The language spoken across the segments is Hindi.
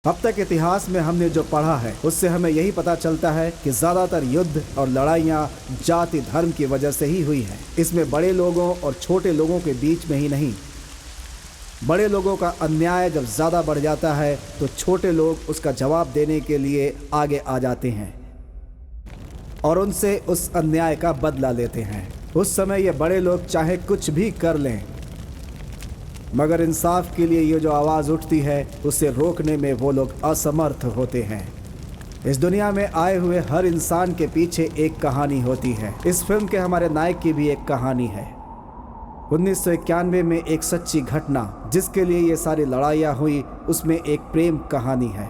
अब तक इतिहास में हमने जो पढ़ा है उससे हमें यही पता चलता है कि ज्यादातर युद्ध और लड़ाइयाँ जाति धर्म की वजह से ही हुई हैं। इसमें बड़े लोगों और छोटे लोगों के बीच में ही नहीं, बड़े लोगों का अन्याय जब ज़्यादा बढ़ जाता है तो छोटे लोग उसका जवाब देने के लिए आगे आ जाते हैं और उनसे उस अन्याय का बदला लेते हैं। उस समय ये बड़े लोग चाहे कुछ भी कर लें, मगर इंसाफ के लिए ये जो आवाज़ उठती है उसे रोकने में वो लोग असमर्थ होते हैं। इस दुनिया में आए हुए हर इंसान के पीछे एक कहानी होती है। इस फिल्म के हमारे नायक की भी एक कहानी है। 1991 में एक सच्ची घटना जिसके लिए ये सारी लड़ाइयाँ हुई, उसमें एक प्रेम कहानी है।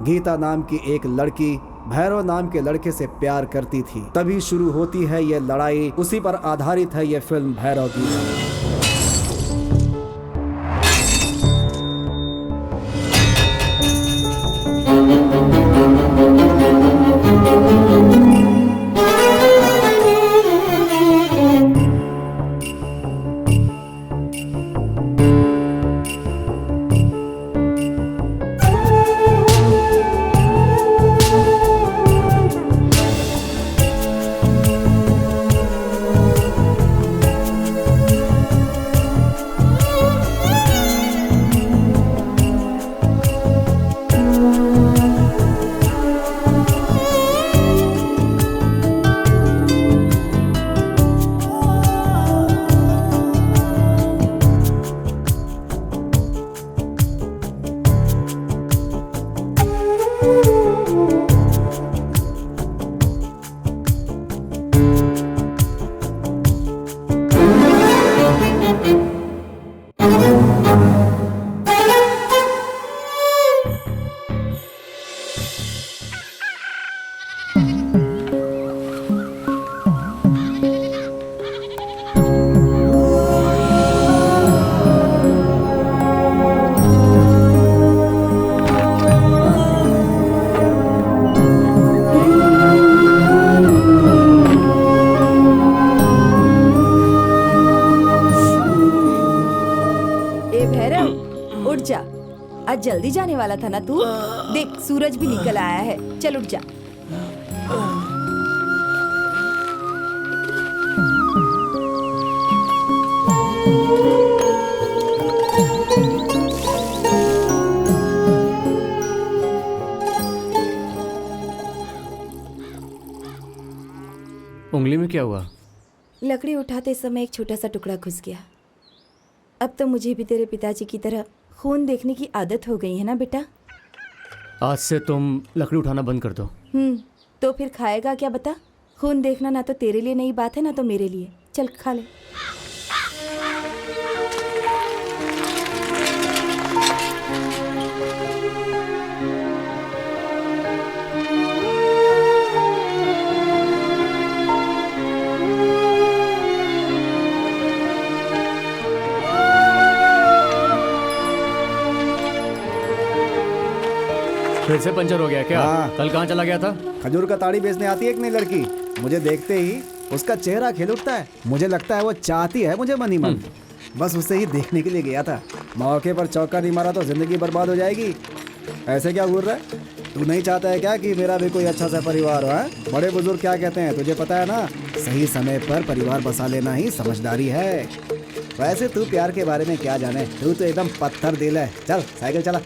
गीता नाम की एक लड़की भैरव नाम के लड़के से प्यार करती थी, तभी शुरू होती है ये लड़ाई। उसी पर आधारित है ये फिल्म भैरव गीता। जल्दी जाने वाला था ना तू? देख सूरज भी निकल आया है, चल उठ जा। उंगली में क्या हुआ? लकड़ी उठाते समय एक छोटा सा टुकड़ा घुस गया। अब तो मुझे भी तेरे पिताजी की तरह खून देखने की आदत हो गई है ना बेटा। आज से तुम लकड़ी उठाना बंद कर दो। तो फिर खाएगा क्या बता? खून देखना ना तो तेरे लिए नई बात है ना तो मेरे लिए। चल खा ले। फिर से पंचर हो गया क्या? हाँ। कल कहाँ चला गया था? खजूर का ताड़ी बेचने आती है एक नई लड़की, मुझे देखते ही उसका चेहरा खिल उठता है। मुझे लगता है वो चाहती है मुझे मन ही मन। बस उसे ही देखने के लिए गया था। मौके पर चौका नहीं मारा तो जिंदगी बर्बाद हो जाएगी। ऐसे क्या घूर रहा है? तू नहीं चाहता है क्या कि मेरा भी कोई अच्छा सा परिवार हो? है बड़े बुजुर्ग क्या कहते हैं तुझे पता है ना, सही समय पर परिवार बसा लेना ही समझदारी है। वैसे तू प्यार के बारे में क्या जाने, तू तो एकदम पत्थर दिल है। चल साइकिल चला।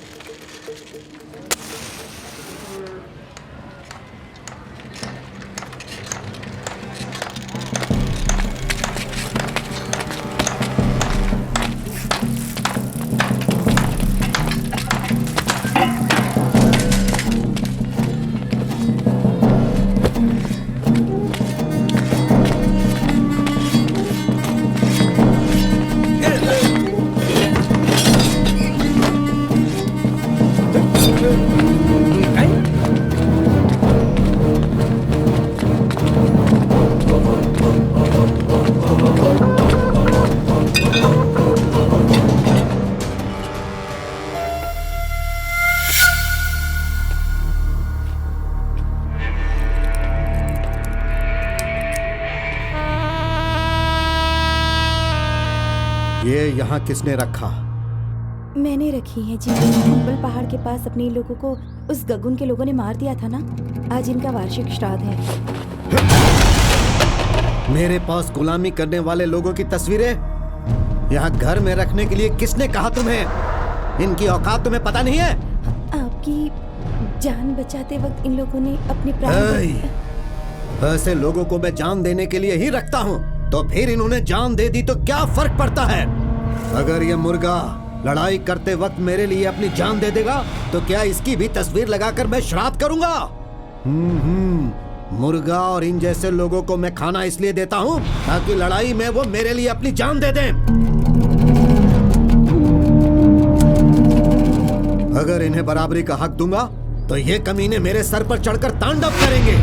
ये यहाँ किसने रखा? मैंने रखी है जी। कुंबल पहाड़ के पास अपने लोगों को उस गगुन के लोगों ने मार दिया था ना। आज इनका वार्षिक श्राद्ध है। मेरे पास गुलामी करने वाले लोगों की तस्वीरें यहाँ घर में रखने के लिए किसने कहा तुम्हें? इनकी औकात तुम्हें पता नहीं है? आपकी जान बचाते वक्त इन लोगों ने अपने प्राण। ऐसे लोगों को मैं जान देने के लिए ही रखता हूँ, तो फिर इन्होंने जान दे दी तो क्या फर्क पड़ता है? अगर ये मुर्गा लड़ाई करते वक्त मेरे लिए अपनी जान दे देगा तो क्या इसकी भी तस्वीर लगाकर मैं श्राद्ध करूंगा? मुर्गा और इन जैसे लोगों को मैं खाना इसलिए देता हूँ ताकि लड़ाई में वो मेरे लिए अपनी जान दे दें। अगर इन्हें बराबरी का हक दूंगा तो ये कमीने मेरे सर पर चढ़कर तांडव करेंगे।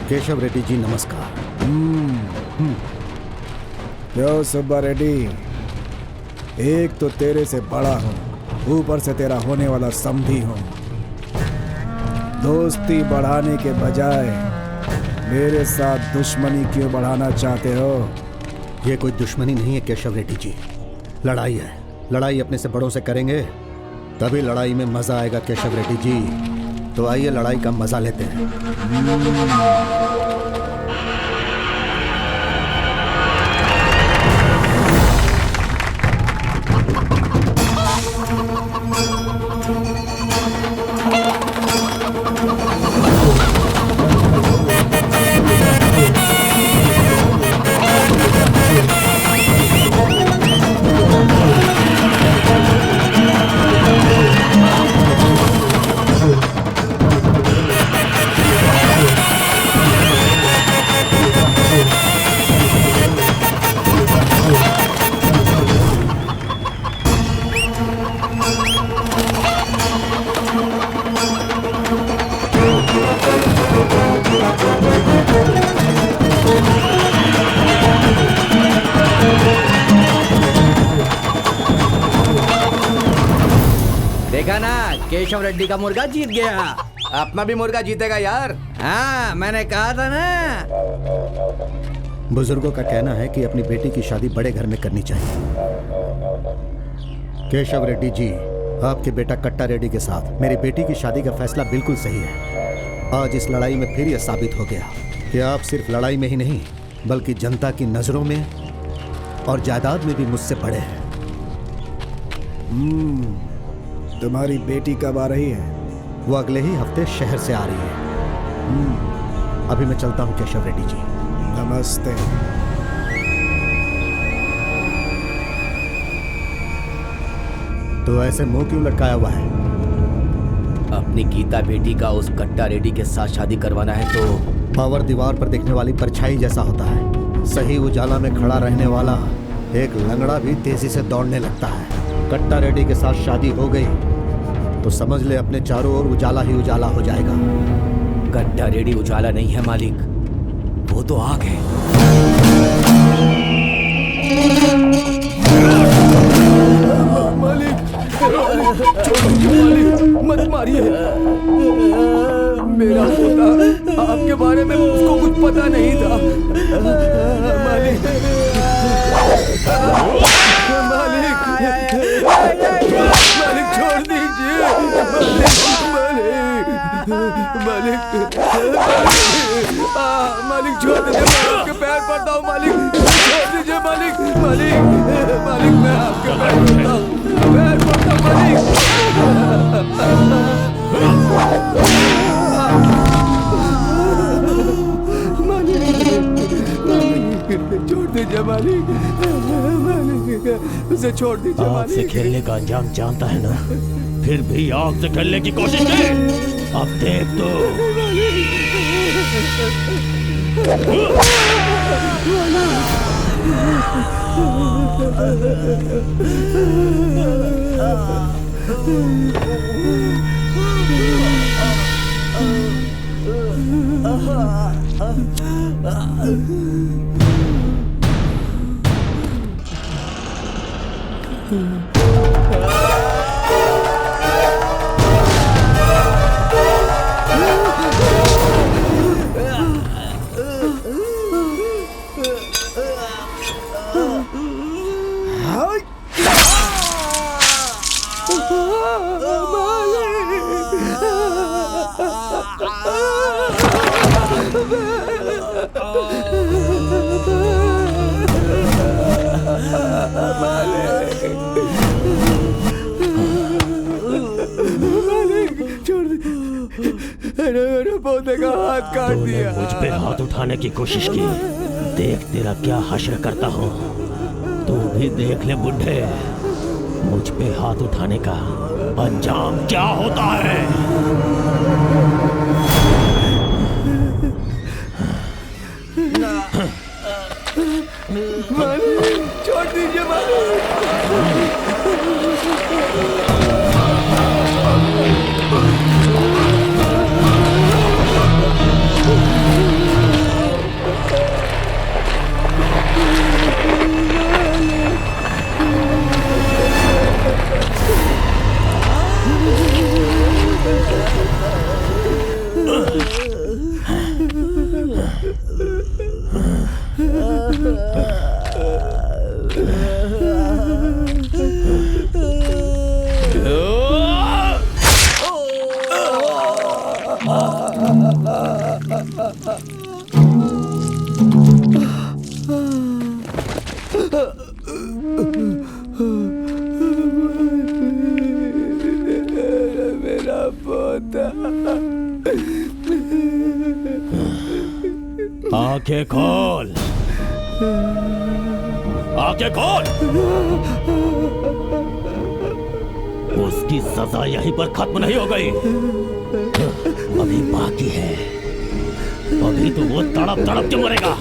केशव रेड्डी जी नमस्कार। क्यों सुब्बा रेड्डी, एक तो तेरे से बड़ा हूँ, ऊपर से तेरा होने वाला समधी हूँ। दोस्ती बढ़ाने के बजाय मेरे साथ दुश्मनी क्यों बढ़ाना चाहते हो? ये कोई दुश्मनी नहीं है केशव रेड्डी जी, लड़ाई है। लड़ाई अपने से बड़ों से करेंगे तभी लड़ाई में मजा आएगा केशव रेड्डी जी। तो आइए लड़ाई का मजा लेते हैं। देखा ना, केशव रेड्डी का मुर्गा जीत गया। अपना भी मुर्गा जीतेगा यार। हाँ, मैंने कहा था ना। बुजुर्गों का कहना है कि अपनी बेटी की शादी बड़े घर में करनी चाहिए। केशव रेड्डी जी, आपके बेटा कट्टा रेड्डी के साथ मेरी बेटी की शादी का फैसला बिल्कुल सही है। आज इस लड़ाई में फिर यह साबित हो गया कि आप सिर्फ लड़ाई में ही नहीं बल्कि जनता की नजरों में और जायदाद में भी मुझसे बड़े हैं। तुम्हारी बेटी कब आ रही है? वो अगले ही हफ्ते शहर से आ रही है। अभी मैं चलता हूँ केशव रेड्डी जी। नमस्ते। तो ऐसे मुंह क्यों लटकाया हुआ है? अपनी गीता बेटी का उस कट्टा रेड्डी के साथ शादी करवाना है तो पावर दीवार पर देखने वाली परछाई जैसा होता है। सही उजाला में खड़ा रहने वाला एक लंगड़ा भी तेजी से दौड़ने लगता है। कट्टा रेड्डी के साथ शादी हो गई तो समझ ले अपने चारों ओर उजाला ही उजाला हो जाएगा। कट्टा रेड्डी उजाला नहीं है मालिक, वो तो आग है। मालिक, मत मारिए। मेरा पोता, आपके बारे में उसको कुछ पता नहीं था। मालिक, मालिक छोड़ दीजिए। मालिक छोड़ दीजिए, मैं आपके पैर पड़ता हूँ। मालिक छोड़ दीजिए। मालिक मैं आपके पैर पड़ता हूँ। पैर पड़ता हूँ मालिक। उसे छोड़ दीजिए आग से मालिक। खेलने का अंजाम जानता है ना, फिर भी आग से खेलने की कोशिश की। अब देख तो। मेरे पोते का हाथ काट तूने दिया। मुझ पे हाथ उठाने की कोशिश की, देख तेरा क्या हश्र करता हूँ। तू भी देख ले बुढ़े, मुझ पे हाथ उठाने का अंजाम क्या होता है। मालिक छोड़ दीजिए मालिक। मेरा पोता। आंखें खोल, आंखें खोल। उसकी सजा यहीं पर खत्म नहीं हो गई, अभी बाकी है। अभी तो वो तड़प तड़प के मरेगा।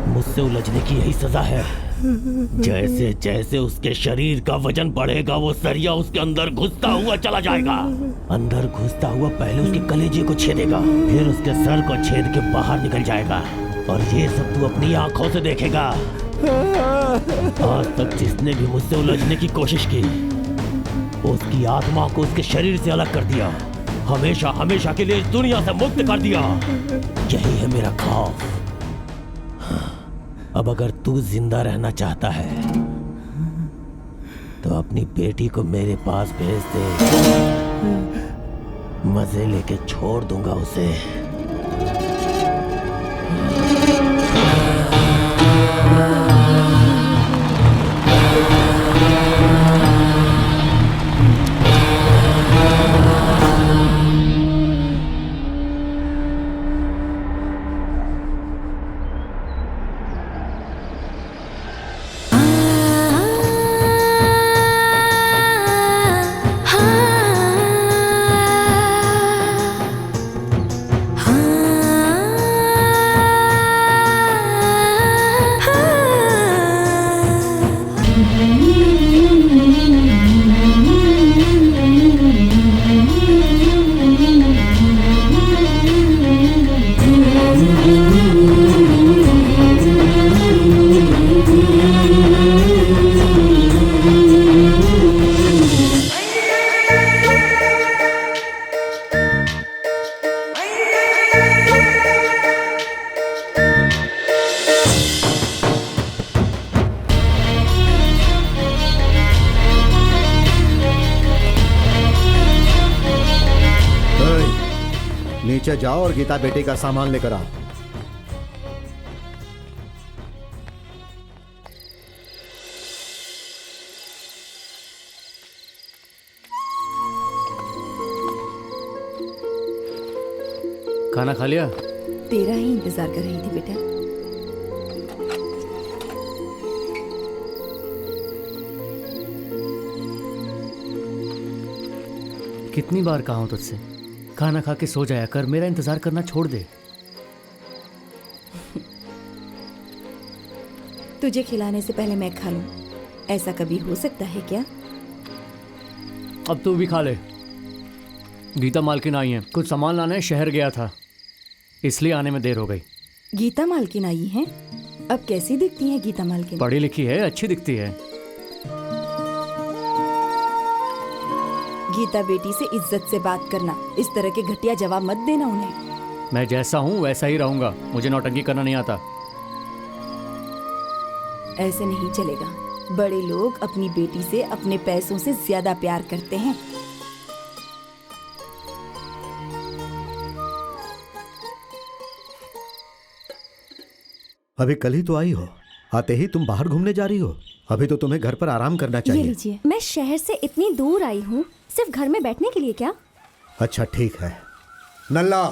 मुझसे उलझने की यही सजा है। जैसे जैसे उसके शरीर का वजन बढ़ेगा, वो सरिया उसके अंदर घुसता हुआ चला जाएगा। अंदर घुसता हुआ पहले उसके कलेजे को छेदेगा, फिर उसके सर को छेद के बाहर निकल जाएगा। और ये सब तू अपनी आंखों से देखेगा। आज तक जिसने भी मुझसे उलझने की कोशिश की, उसकी आत्मा को उसके शरीर से अलग कर दिया, हमेशा हमेशा के लिए इस दुनिया से मुक्त कर दिया। यही है मेरा खौफ। अब अगर तू जिंदा रहना चाहता है तो अपनी बेटी को मेरे पास भेज दे, मजे लेके छोड़ दूंगा उसे। नीचे जाओ और गीता बेटी का सामान लेकर आओ। खाना खा लिया? तेरा ही इंतजार कर रही थी बेटा। कितनी बार कहा हूं तुझसे, खाना खा के सो जाया कर, मेरा इंतजार करना छोड़ दे। तुझे खिलाने से पहले मैं खा लूं, ऐसा कभी हो सकता है क्या? अब तू भी खा ले। गीता मालकिन आई है, कुछ सामान लाने शहर गया था, इसलिए आने में देर हो गई। गीता मालकिन आई है? अब कैसी दिखती है गीता मालकिन? पढ़ी लिखी है, अच्छी दिखती है। गीता बेटी से इज्जत से बात करना, इस तरह के घटिया जवाब मत देना उन्हें। मैं जैसा हूँ वैसा ही रहूंगा, मुझे नौटंकी करना नहीं आता। ऐसे नहीं चलेगा। बड़े लोग अपनी बेटी से अपने पैसों से ज्यादा प्यार करते हैं। अभी कल ही तो आई हो, आते ही तुम बाहर घूमने जा रही हो। अभी तो तुम्हें घर पर आराम करना ये चाहिए। लीजिए। मैं शहर से इतनी दूर आई हूँ सिर्फ घर में बैठने के लिए क्या? अच्छा ठीक है। नल्ला,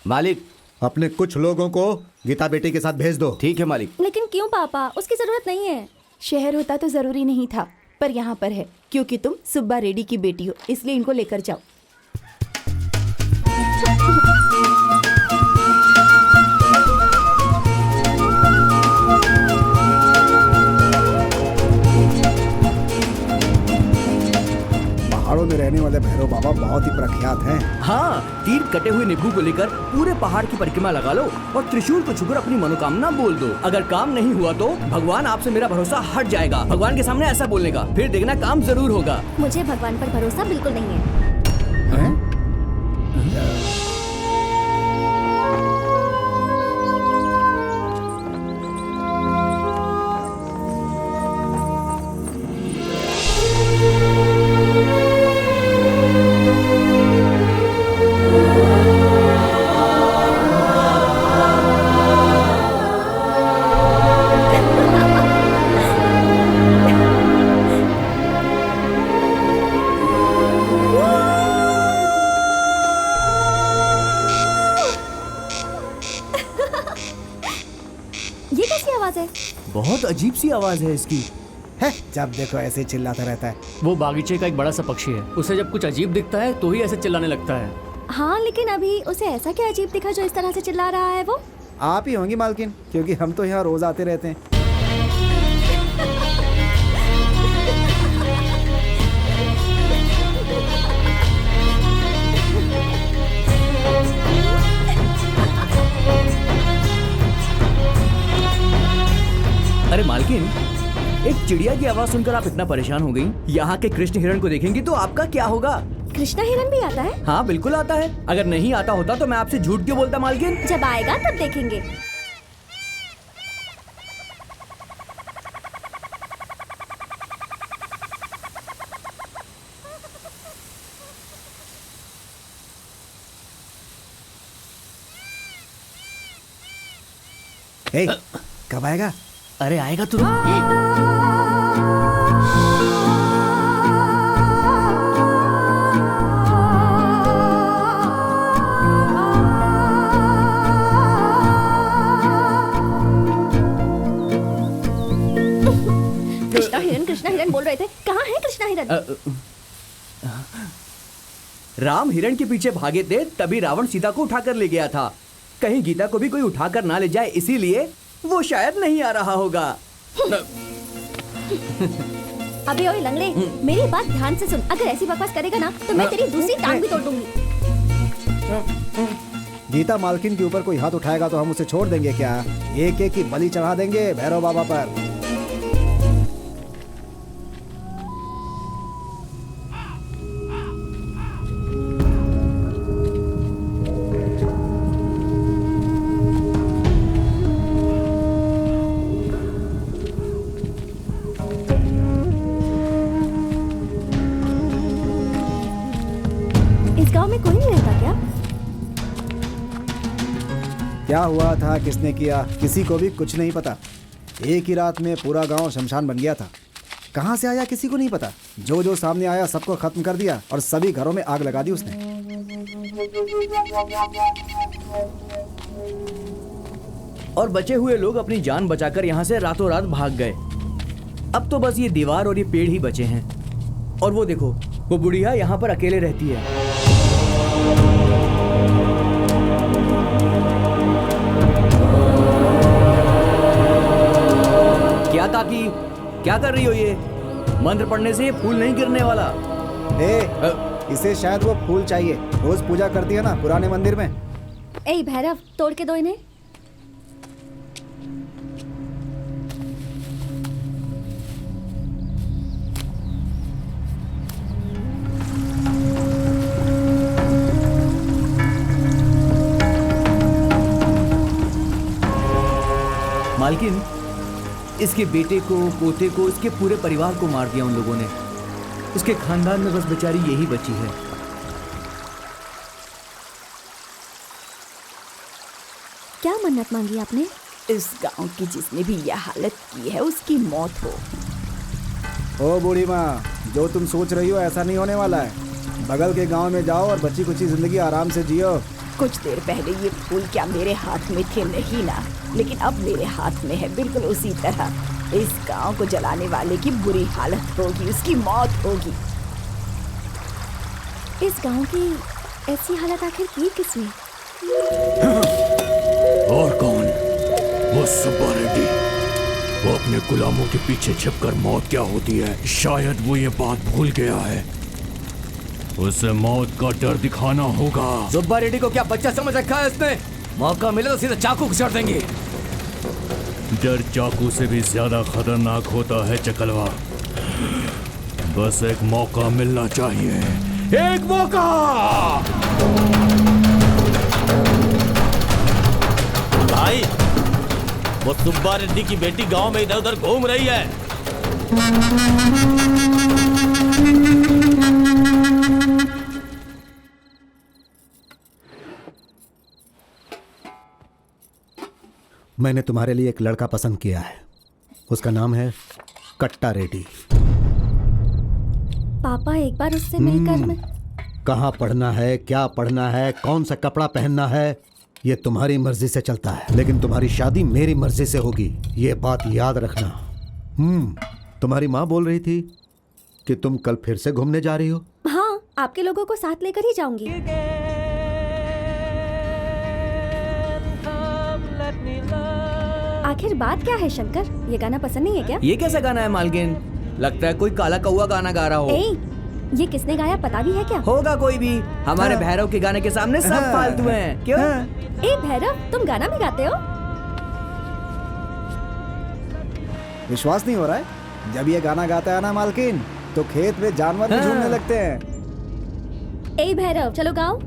मालिक। अपने कुछ लोगों को गीता बेटी के साथ भेज दो। ठीक है मालिक। लेकिन क्यों पापा, उसकी जरूरत नहीं है। शहर होता तो जरूरी नहीं था, पर यहाँ पर है क्योंकि तुम सुब्बा रेड्डी की बेटी हो, इसलिए इनको लेकर जाओ। पहाड़ों में रहने वाले भैरव बाबा बहुत ही प्रख्यात हैं। हाँ, 3 कटे हुए नींबू को लेकर पूरे पहाड़ की परिक्रमा लगा लो और त्रिशूल को छूकर अपनी मनोकामना बोल दो। अगर काम नहीं हुआ तो भगवान आपसे मेरा भरोसा हट जाएगा। भगवान के सामने ऐसा बोलने का, फिर देखना काम जरूर होगा। मुझे भगवान पर भरोसा बिल्कुल नहीं है। ये कैसी आवाज है? बहुत अजीब सी आवाज है इसकी। है, जब देखो ऐसे ही चिल्लाता रहता है। वो बागीचे का एक बड़ा सा पक्षी है, उसे जब कुछ अजीब दिखता है तो ही ऐसे चिल्लाने लगता है। हाँ, लेकिन अभी उसे ऐसा क्या अजीब दिखा जो इस तरह से चिल्ला रहा है वो? आप ही होंगी मालकिन, क्योंकि हम तो यहाँ रोज आते रहते हैं। अरे मालकिन, एक चिड़िया की आवाज सुनकर आप इतना परेशान हो गई। यहाँ के कृष्ण हिरण को देखेंगी तो आपका क्या होगा? कृष्णा हिरन भी आता है? हाँ बिल्कुल आता है। अगर नहीं आता होता तो मैं आपसे झूठ क्यों बोलता मालकिन? जब आएगा तब देखेंगे। हे, कब आएगा? अरे आएगा तू। कृष्णा हिरन बोल रहे थे, कहाँ है कृष्णा हिरन? राम हिरण के पीछे भागे थे, तभी रावण सीता को उठाकर ले गया था। कहीं गीता को भी कोई उठाकर ना ले जाए, इसीलिए वो शायद नहीं आ रहा होगा। अबे ओए लंगड़े, मेरी बात ध्यान से सुन। अगर ऐसी बकवास करेगा ना तो मैं तेरी दूसरी टांग भी तोड़ दूंगी। गीता मालकिन के ऊपर कोई हाथ उठाएगा तो हम उसे छोड़ देंगे क्या? एक एक की बलि चढ़ा देंगे भैरव बाबा पर। इस गांव में कोई नहीं रहता क्या? क्या हुआ था, किसने किया, किसी को भी कुछ नहीं पता। एक ही रात में पूरा गांव शमशान बन गया था। कहां से आया किसी को नहीं पता। जो जो सामने आया सबको खत्म कर दिया और सभी घरों में आग लगा दी उसने। और बचे हुए लोग अपनी जान बचाकर यहाँ से रातों रात भाग गए। अब तो बस ये दीवार और ये पेड़ ही बचे हैं। और वो देखो, वो बुढ़िया यहाँ पर अकेले रहती है। क्या काकी, क्या कर रही हो ये? मंत्र पढ़ने से ये फूल नहीं गिरने वाला। इसे शायद वो फूल चाहिए, रोज पूजा करती है ना पुराने मंदिर में। ए भैरव, तोड़ के दो इन्हें। मालकिन, इसके बेटे को, पोते को, इसके पूरे परिवार को मार दिया उन लोगों ने। उसके खानदान में बस बेचारी यही बची है। क्या मन्नत मांगी आपने? इस गांव की जिसने भी यह हालत की है उसकी मौत हो। ओ बूढ़ी माँ, जो तुम सोच रही हो ऐसा नहीं होने वाला है। बगल के गांव में जाओ और बची कुची जिंदगी आराम से जियो। कुछ देर पहले ये फूल क्या मेरे हाथ में थे? नहीं ना, लेकिन अब मेरे हाथ में है। बिल्कुल उसी तरह इस गांव को जलाने वाले की बुरी हालत होगी, उसकी मौत होगी। इस गांव की ऐसी हालत आखिर की किसने? और कौन? वो सुब्बा रेड्डी। वो अपने गुलामों के पीछे छिपकर मौत क्या होती है, शायद वो ये बात भूल गया है। उसे मौत का डर दिखाना होगा। सुब्बा रेड्डी को क्या बच्चा समझ रखा है इसने? मौका मिले तो सीधा चाकू घुसा देंगे। डर चाकू से भी ज्यादा खतरनाक होता है चकलवा। बस एक मौका मिलना चाहिए, एक मौका। भाई, वो सुब्बा रेड्डी की बेटी गांव में इधर उधर घूम रही है। मैंने तुम्हारे लिए एक लड़का पसंद किया है। उसका नाम है कट्टा रेड्डी। पापा, एक बार उससे मिलकर मैं... कहाँ पढ़ना है, क्या पढ़ना है, कौन सा कपड़ा पहनना है, ये तुम्हारी मर्जी से चलता है, लेकिन तुम्हारी शादी मेरी मर्जी से होगी। ये बात याद रखना। तुम्हारी माँ बोल रही थी कि तुम कल फिर से घूमने जा रही हो। हाँ, आपके लोगों को साथ लेकर ही जाऊंगी। आखिर बात क्या है शंकर? ये गाना पसंद नहीं है क्या? ये कैसा गाना है मालकिन? लगता है कोई काला कौवा गाना गा रहा हो। ये किसने गाया पता भी है क्या? होगा कोई भी। हमारे भैरव के गाने के सामने सब फालतू हैं। क्यों? ए भैरव, तुम गाना भी गाते हो? विश्वास नहीं हो रहा है? जब ये गाना गाता है ना मालकिन, तो खेत में जानवर भी झूमने लगते हैं। ए भैरव, चलो गाओ।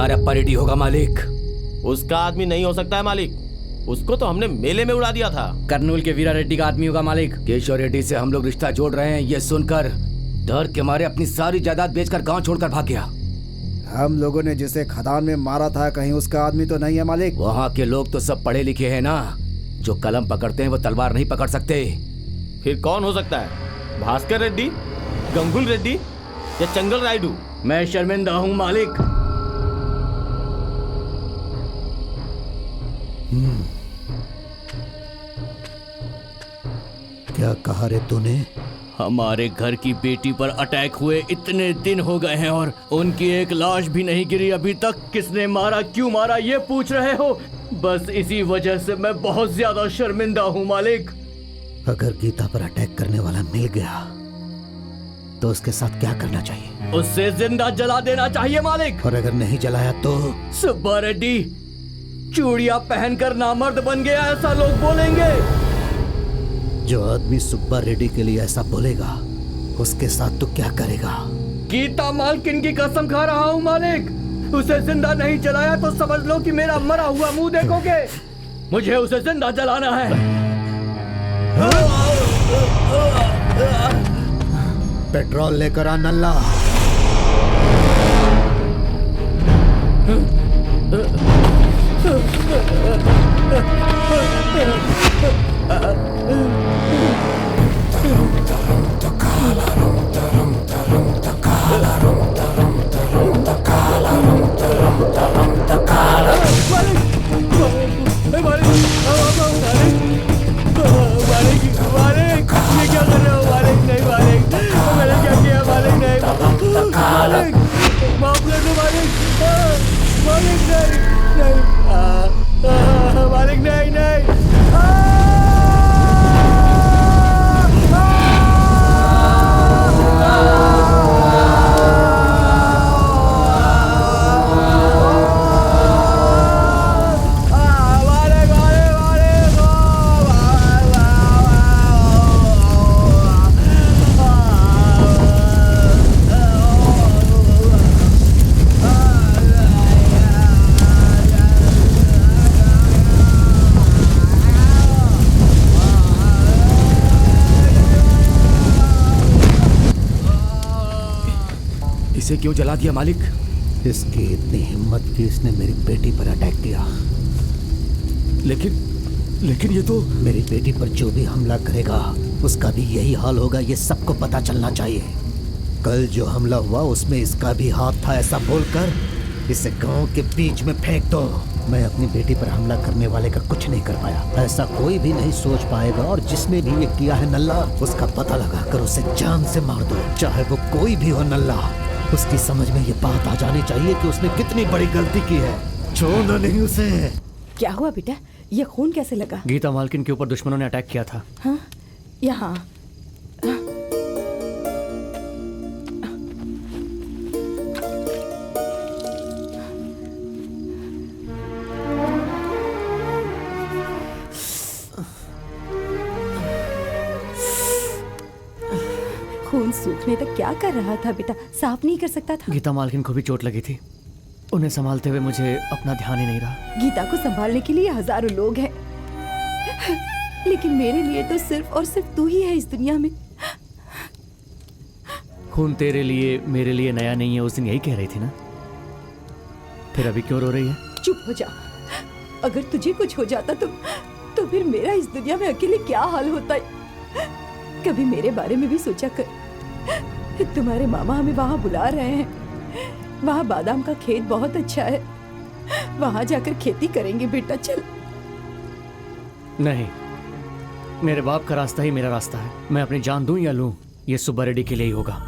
नारायप्पा रेड्डी होगा मालिक। उसका आदमी नहीं हो सकता है मालिक, उसको तो हमने मेले में उड़ा दिया था। कर्नूल के वीरा रेड्डी का आदमी होगा मालिक। केशव रेड्डी से हम लोग रिश्ता जोड़ रहे हैं, ये सुनकर डर के मारे अपनी सारी जायदाद बेचकर गांव छोड़कर भाग गया। हम लोगों ने जिसे खदान में मारा था, कहीं उसका आदमी तो नहीं है मालिक? वहाँ के लोग तो सब पढ़े लिखे हैं ना, जो कलम पकड़ते हैं वो तलवार नहीं पकड़ सकते। फिर कौन हो सकता है? भास्कर रेड्डी, गंगुल रेड्डी या चंगल रायडू? मैं शर्मिंदा हूँ मालिक। क्या कहा रे तूने? हमारे घर की बेटी पर अटैक हुए इतने दिन हो गए हैं और उनकी एक लाश भी नहीं गिरी अभी तक। किसने मारा, क्यों मारा, ये पूछ रहे हो? बस इसी वजह से मैं बहुत ज्यादा शर्मिंदा हूँ मालिक। अगर गीता पर अटैक करने वाला मिल गया तो उसके साथ क्या करना चाहिए? उससे जिंदा जला देना चाहिए मालिक। और अगर नहीं जलाया तो? सुब्बा रेड्डी चूड़ियां पहनकर नामर्द बन गया, ऐसा लोग बोलेंगे। जो आदमी सुब्बा रेड्डी के लिए ऐसा बोलेगा उसके साथ तो क्या करेगा? गीता मालकिन की कसम खा रहा हूँ मालिक, उसे जिंदा नहीं जलाया तो समझ लो कि मेरा मरा हुआ मुंह देखोगे। मुझे उसे जिंदा जलाना है। पेट्रोल लेकर आ नल्ला। इसे क्यों जला दिया मालिक? इसकी इतनी हिम्मत कि इसने मेरी बेटी पर अटैक किया। लेकिन ये तो मेरी बेटी पर जो भी हमला करेगा उसका भी यही हाल होगा, ये सबको पता चलना चाहिए। कल जो हमला हुआ उसमें इसका भी हाथ था, ऐसा बोलकर इसे गांव के बीच में फेंक दो। मैं अपनी बेटी पर हमला करने वाले का कुछ नहीं कर पाया, ऐसा कोई भी नहीं सोच पाएगा। और जिसने भी ये किया है नल्ला, उसका पता लगाकर उसे जान से मार दो, चाहे वो कोई भी हो नल्ला। उसकी समझ में ये बात आ जानी चाहिए कि उसने कितनी बड़ी गलती की है। छोड़ना नहीं उसे। क्या हुआ बेटा, ये खून कैसे लगा? गीता मालकिन के ऊपर दुश्मनों ने अटैक किया था। हाँ? यहाँ खून सूखने तक क्या कर रहा था बेटा? साफ नहीं कर सकता था? गीता मालकिन को भी चोट लगी थी, उन्हें संभालते हुए मुझे अपना ध्यान ही नहीं रहा। गीता को संभालने के लिए हजारों लोग हैं, लेकिन मेरे लिए तो सिर्फ और सिर्फ तू ही है इस दुनिया में। खून तेरे लिए मेरे लिए नया नहीं है, उस दिन यही कह रही थी ना? फिर अभी क्यों रो रही है? चुप हो जा। अगर तुझे कुछ हो जाता तो फिर मेरा इस दुनिया में अकेले क्या हाल होता है? कभी मेरे बारे में भी सोचा कर। तुम्हारे मामा हमें वहाँ बुला रहे हैं, वहाँ बादाम का खेत बहुत अच्छा है, वहाँ जाकर खेती करेंगे बेटा, चल। नहीं, मेरे बाप का रास्ता ही मेरा रास्ता है। मैं अपनी जान दूं या लूं, ये सुब्बा रेड्डी के लिए ही होगा।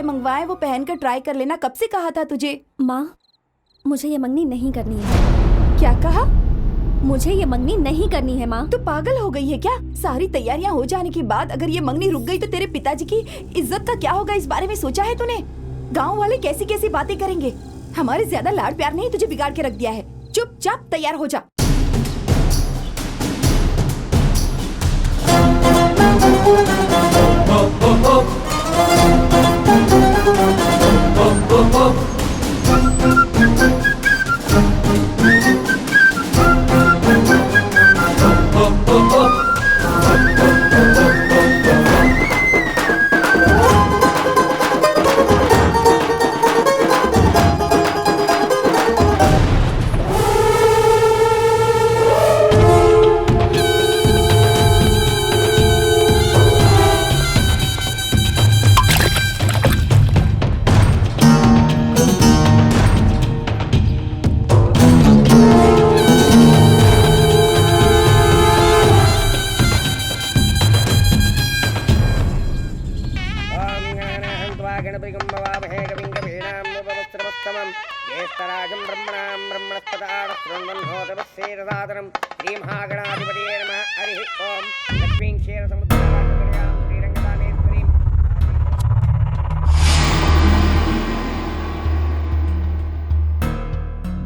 कपड़े मंगवाए वो पहनकर ट्राई कर लेना। कब से कहा था तुझे? माँ, मुझे ये मंगनी नहीं करनी है। क्या कहा? मुझे ये मंगनी नहीं करनी है माँ। तू पागल हो गई है क्या? सारी तैयारियां हो जाने के बाद अगर ये मंगनी रुक गई तो तेरे पिताजी की इज्जत का क्या होगा? इस बारे में सोचा है तूने? गाँव वाले कैसी कैसी बातें करेंगे। हमारे ज्यादा लाड प्यार ने ही तुझे बिगाड़ के रख दिया है। चुपचाप तैयार हो जा।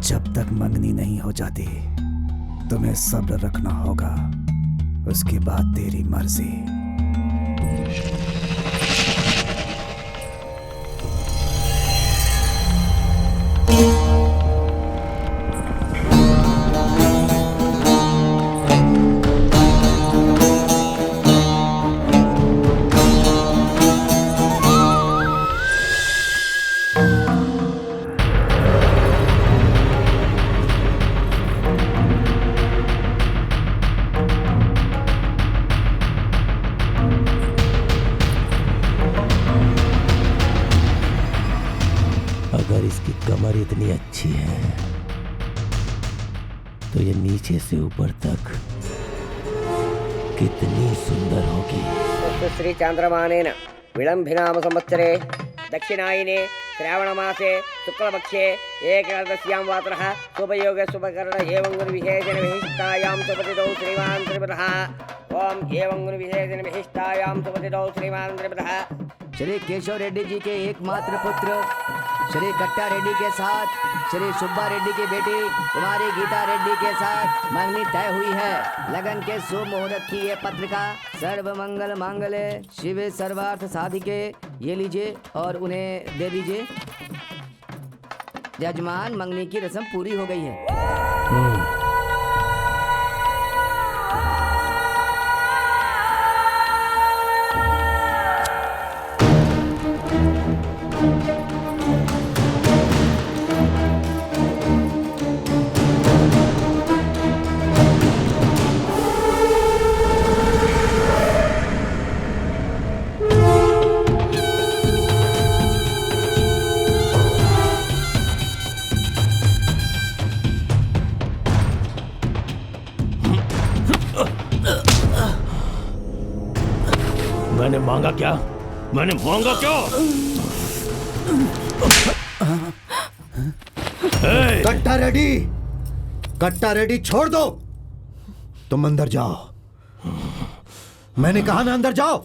जब तक मंगनी नहीं हो जाती तुम्हें सब्र रखना होगा, उसके बाद तेरी मर्जी। अगर इसकी कमर इतनी अच्छी है तो ये नीचे से ऊपर तक कितनी सुंदर होगी। श्री चांद्रमानेन विलंबिनाम संवत्सरे दक्षिणायने श्रावणमासे शुक्लपक्षे एकदश्यां वातरः शुभयोगे शुभकरण एवं गुणविशेषेण विशिष्टायां सुपतितौ श्रीमान् त्रिपुरः। ओम एवं गुणविशेषेण विशिष्टायां सुपतितौ श्रीमान् त्रिपुरः। श्री केशव रेड्डी जी के एकमात्र पुत्र श्री कट्टा रेड्डी के साथ श्री सुब्बा रेड्डी की बेटी कुमारी गीता रेड्डी के साथ मंगनी तय हुई है। लगन के शुभ मुहूर्त की ये पत्रिका सर्व मंगल मांगल्ये शिवे सर्वार्थ साधिके, ये लीजिए और उन्हें दे दीजिए। जजमान, मंगनी की रस्म पूरी हो गई है। मैंने मांगा क्या? मैंने मांगा क्या? कट्टा रेडी, कट्टा रेडी छोड़ दो। तुम अंदर जाओ। मैंने कहा ना अंदर जाओ।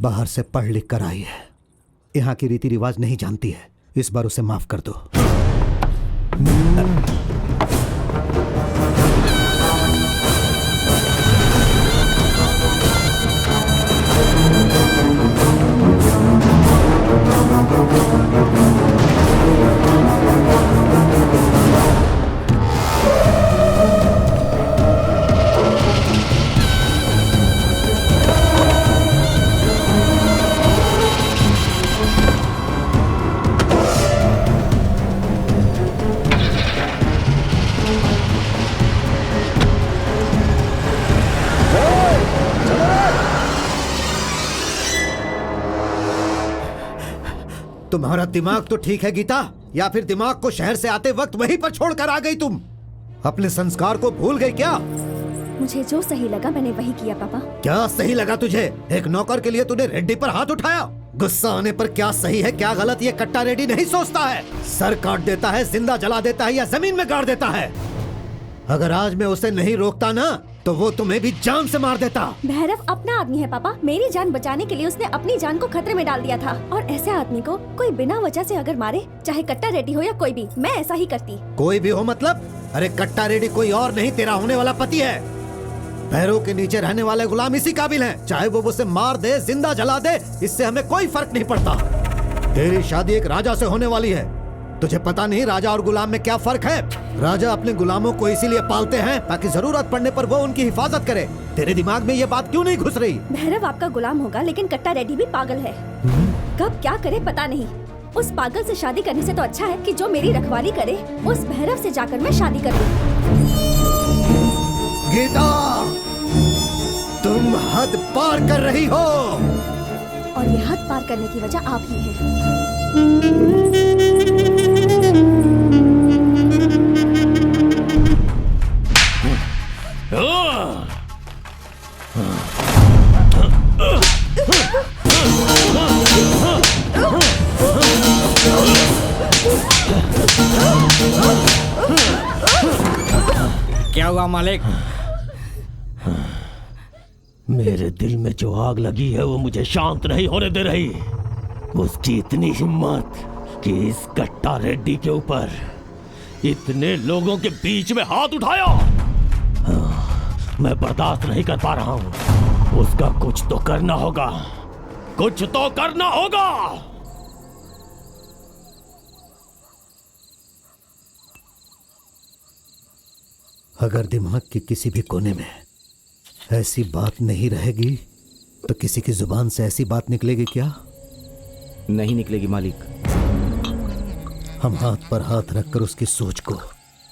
बाहर से पढ़ लिख कर आई है, यहाँ की रीति रिवाज नहीं जानती है। इस बार उसे माफ कर दो। तुम्हारा दिमाग तो ठीक है गीता, या फिर दिमाग को शहर से आते वक्त वहीं पर छोड़कर आ गई तुम? अपने संस्कार को भूल गई क्या? मुझे जो सही लगा मैंने वही किया पापा। क्या सही लगा तुझे? एक नौकर के लिए तूने रेड्डी पर हाथ उठाया? गुस्सा आने पर क्या सही है क्या गलत ये कट्टा रेड्डी नहीं सोचता है। सर काट देता है, जिंदा जला देता है या जमीन में गाड़ देता है। अगर आज मैं उसे नहीं रोकता ना तो वो तुम्हें भी जान से मार देता। भैरव अपना आदमी है पापा, मेरी जान बचाने के लिए उसने अपनी जान को खतरे में डाल दिया था। और ऐसे आदमी को कोई बिना वजह से अगर मारे, चाहे कट्टा रेड्डी हो या कोई भी, मैं ऐसा ही करती। कोई भी हो मतलब? अरे कट्टा रेड्डी कोई और नहीं, तेरा होने वाला पति है। पैरों के नीचे रहने वाले गुलाम इसी काबिल हैं। चाहे वो उसे मार दे, जिंदा जला दे, इससे हमें कोई फर्क नहीं पड़ता। तेरी शादी एक राजा से होने वाली है। तुझे पता नहीं राजा और गुलाम में क्या फर्क है? राजा अपने गुलामों को इसीलिए पालते हैं ताकि जरूरत पड़ने पर वो उनकी हिफाजत करे। तेरे दिमाग में ये बात क्यों नहीं घुस रही? भैरव आपका गुलाम होगा लेकिन कट्टा रेड्डी भी पागल है। कब क्या करे पता नहीं। उस पागल से शादी करने से तो अच्छा है कि जो मेरी रखवाली करे उस भैरव से जाकर मैं शादी कर लूं। गीता, तुम हद पार कर रही हो। और ये हद पार करने की वजह आप ही हैं। क्या हुआ मालिक? मेरे दिल में जो आग लगी है वो मुझे शांत नहीं होने दे रही। उसकी इतनी हिम्मत कि इस कट्टा रेड्डी के ऊपर इतने लोगों के बीच में हाथ उठाया। मैं बर्दाश्त नहीं कर पा रहा हूं। उसका कुछ तो करना होगा, कुछ तो करना होगा। अगर दिमाग के किसी भी कोने में ऐसी बात नहीं रहेगी तो किसी की जुबान से ऐसी बात निकलेगी क्या? नहीं निकलेगी मालिक। हम हाथ पर हाथ रखकर उसकी सोच को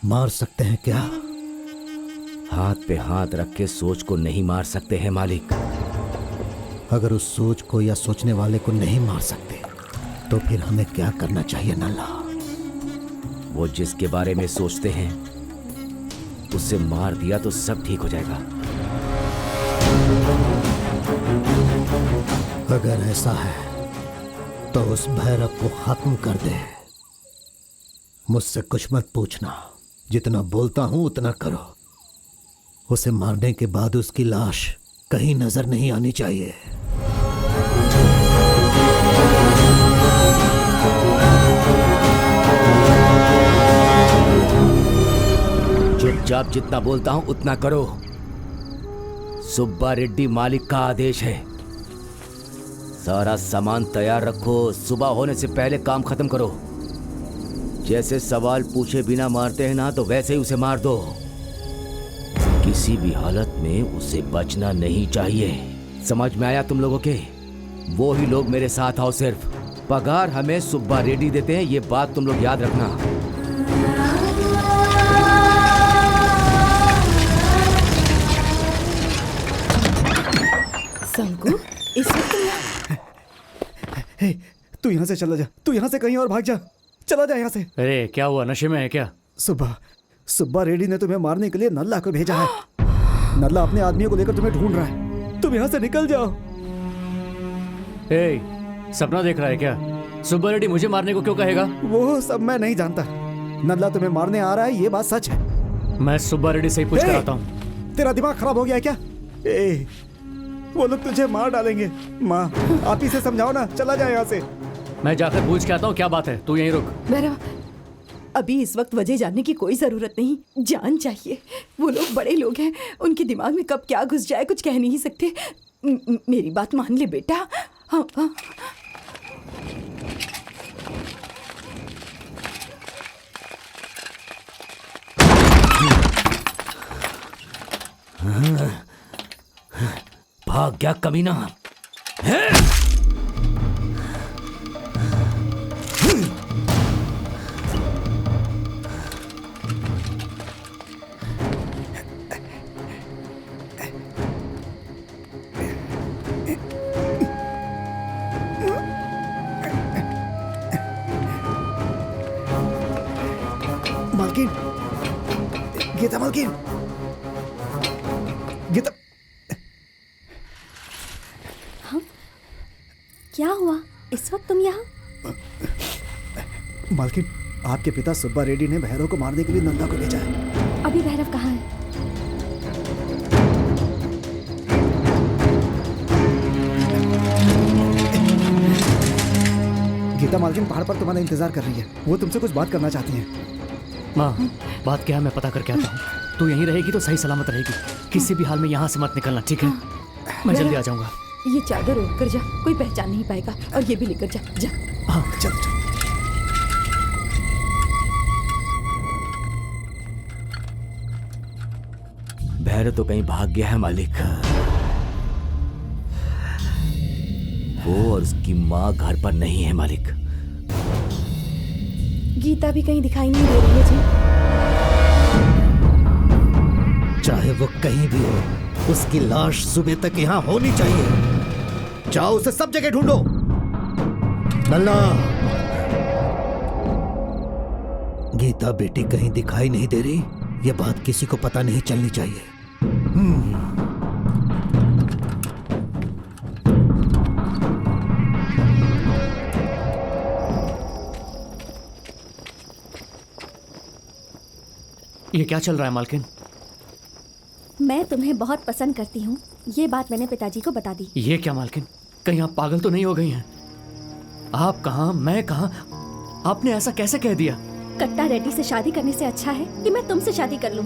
मार सकते हैं क्या? हाथ पे हाथ रख के सोच को नहीं मार सकते हैं मालिक। अगर उस सोच को या सोचने वाले को नहीं मार सकते तो फिर हमें क्या करना चाहिए नल्ला? वो जिसके बारे में सोचते हैं उसे मार दिया तो सब ठीक हो जाएगा। अगर ऐसा है तो उस भैरव को खत्म कर दे। मुझसे कुछ मत पूछना, जितना बोलता हूं उतना करो। उसे मारने के बाद उसकी लाश कहीं नजर नहीं आनी चाहिए। चुपचाप जितना बोलता हूं उतना करो। सुब्बा रेड्डी मालिक का आदेश है। सारा सामान तैयार रखो, सुबह होने से पहले काम खत्म करो। जैसे सवाल पूछे बिना मारते हैं ना, तो वैसे ही उसे मार दो। किसी भी हालत में उसे बचना नहीं चाहिए। समझ में आया तुम लोगों के? वो ही लोग मेरे साथ आओ। सिर्फ पगार हमें सुब्बा रेड्डी देते हैं, ये बात तुम लोग याद रखना। संकु, इस वक्त तू यहाँ से चला जा, तू यहाँ से कहीं और भाग जा, चला जा यहाँ से। अरे क्या हुआ, नशे में है क्या? सुब्बा रेड्डी ने तुम्हें मारने के लिए नल्ला को भेजा है। नल्ला अपने आदमियों को लेकर तुम्हें ढूंढ रहा है, तुम यहाँ से निकल जाओ। सपना देख रहा है क्या? सुब्बा रेड्डी मुझे मारने को क्यों कहेगा? वो सब मैं नहीं जानता। नल्ला तुम्हें मारने आ रहा है, ये बात सच है। मैं सुब्बा रेड्डी से ही पूछ कर आता हूँ। तेरा दिमाग खराब हो गया है क्या? वो लोग तुझे मार डालेंगे। माँ, आप ही से समझाओ ना, चला जाए यहाँ से। मैं जाकर पूछ के आता हूँ क्या बात है, तू यहीं रुक। भैरव, अभी इस वक्त वजह जानने की कोई जरूरत नहीं, जान चाहिए। वो लोग बड़े लोग हैं, उनके दिमाग में कब क्या घुस जाए कुछ कह नहीं सकते। मेरी बात मान ले बेटा। हाँ हाँ। भाग गया कमीना। मालकिन, गीता मालकिन, क्या हुआ इस वक्त तुम यहाँ? मालकिन, आपके पिता सुब्बा रेड्डी ने भैरव को मारने के लिए नंदा को भेजा है। अभी भैरव कहाँ है? गीता मालकिन पहाड़ पर तुम्हारा इंतजार कर रही है। वो तुमसे कुछ बात करना चाहती हैं। माँ, बात क्या है मैं पता करके आता हूँ। तू यहीं रहेगी तो सही सलामत रहेगी। किसी भी हाल में यहाँ से मत निकलना, ठीक है? मैं जल्दी आ जाऊँगा। ये चादर ओढ़ कर जा, कोई पहचान नहीं पाएगा। और ये भी लेकर जा। जा। हाँ चल चल। भैरव तो कहीं भाग गया है मालिक। वो और उसकी माँ घर पर नहीं है मालिक। गीता भी कहीं दिखाई नहीं दे रही है जी। चाहे वो कहीं भी हो, उसकी लाश सुबह तक यहाँ होनी चाहिए। जाओ उसे सब जगह ढूंढो। नल्ला, गीता बेटी कहीं दिखाई नहीं दे रही, ये बात किसी को पता नहीं चलनी चाहिए। ये क्या चल रहा है मालकिन? मैं तुम्हें बहुत पसंद करती हूँ, ये बात मैंने पिताजी को बता दी। ये क्या मालकिन, कहीं आप पागल तो नहीं हो गई हैं? आप कहाँ, मैं कहाँ? आपने ऐसा कैसे कह दिया? कट्टा रेड्डी से शादी करने से अच्छा है कि मैं तुमसे शादी कर लूँ।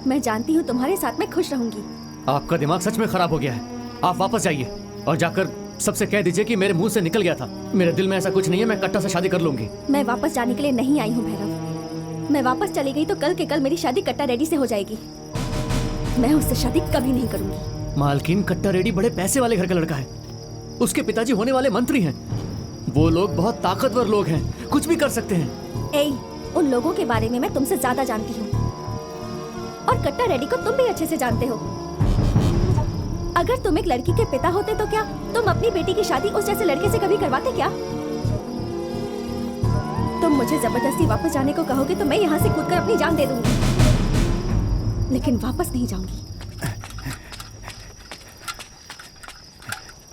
मैं जानती हूँ तुम्हारे साथ मैं खुश रहूंगी। आपका दिमाग सच में खराब हो गया है। आप वापस जाइए और जाकर सबसे कह दीजिए कि मेरे मुंह से निकल गया था। मेरे दिल में ऐसा कुछ नहीं है, मैं कट्टा से शादी कर लूंगी। मैं वापस जाने के लिए नहीं आई हूँ भैरव। मैं वापस चली गई तो कल के कल मेरी शादी कट्टा रेड्डी से हो जाएगी। मैं उससे शादी कभी नहीं करूंगी। मालकिन, कट्टा रेड्डी बड़े पैसे वाले घर का लड़का है। उसके पिताजी होने वाले मंत्री हैं। वो लोग बहुत ताकतवर लोग हैं, कुछ भी कर सकते हैं। ए, उन लोगों के बारे में मैं तुमसे ज्यादा जानती हूँ, और कट्टा रेड्डी को तुम भी अच्छे से जानते हो। अगर तुम एक लड़की के पिता होते तो क्या तुम अपनी बेटी की शादी उस जैसे लड़के से कभी करवाते क्या? तुम मुझे जबरदस्ती वापस जाने को कहोगे तो मैं यहाँ से कूदकर अपनी जान दे दूंगी, लेकिन वापस नहीं जाऊंगी।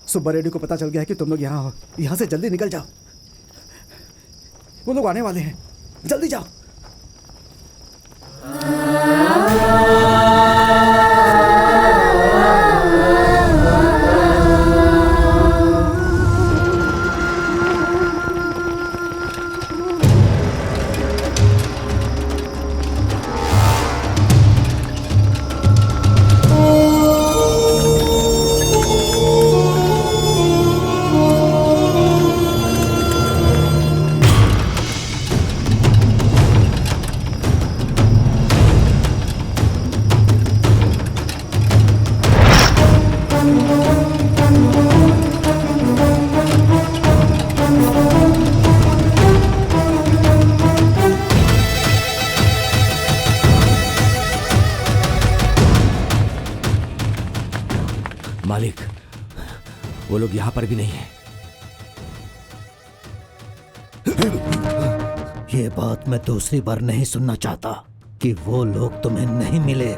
सुब्बा रेड्डी को पता चल गया है कि तुम लोग यहाँ हो। यहाँ से जल्दी निकल जाओ, वो लोग आने वाले हैं। जल्दी जाओ। मालिक, वो लोग यहाँ पर भी नहीं है। ये बात मैं दूसरी बार नहीं सुनना चाहता कि वो लोग तुम्हें नहीं मिले।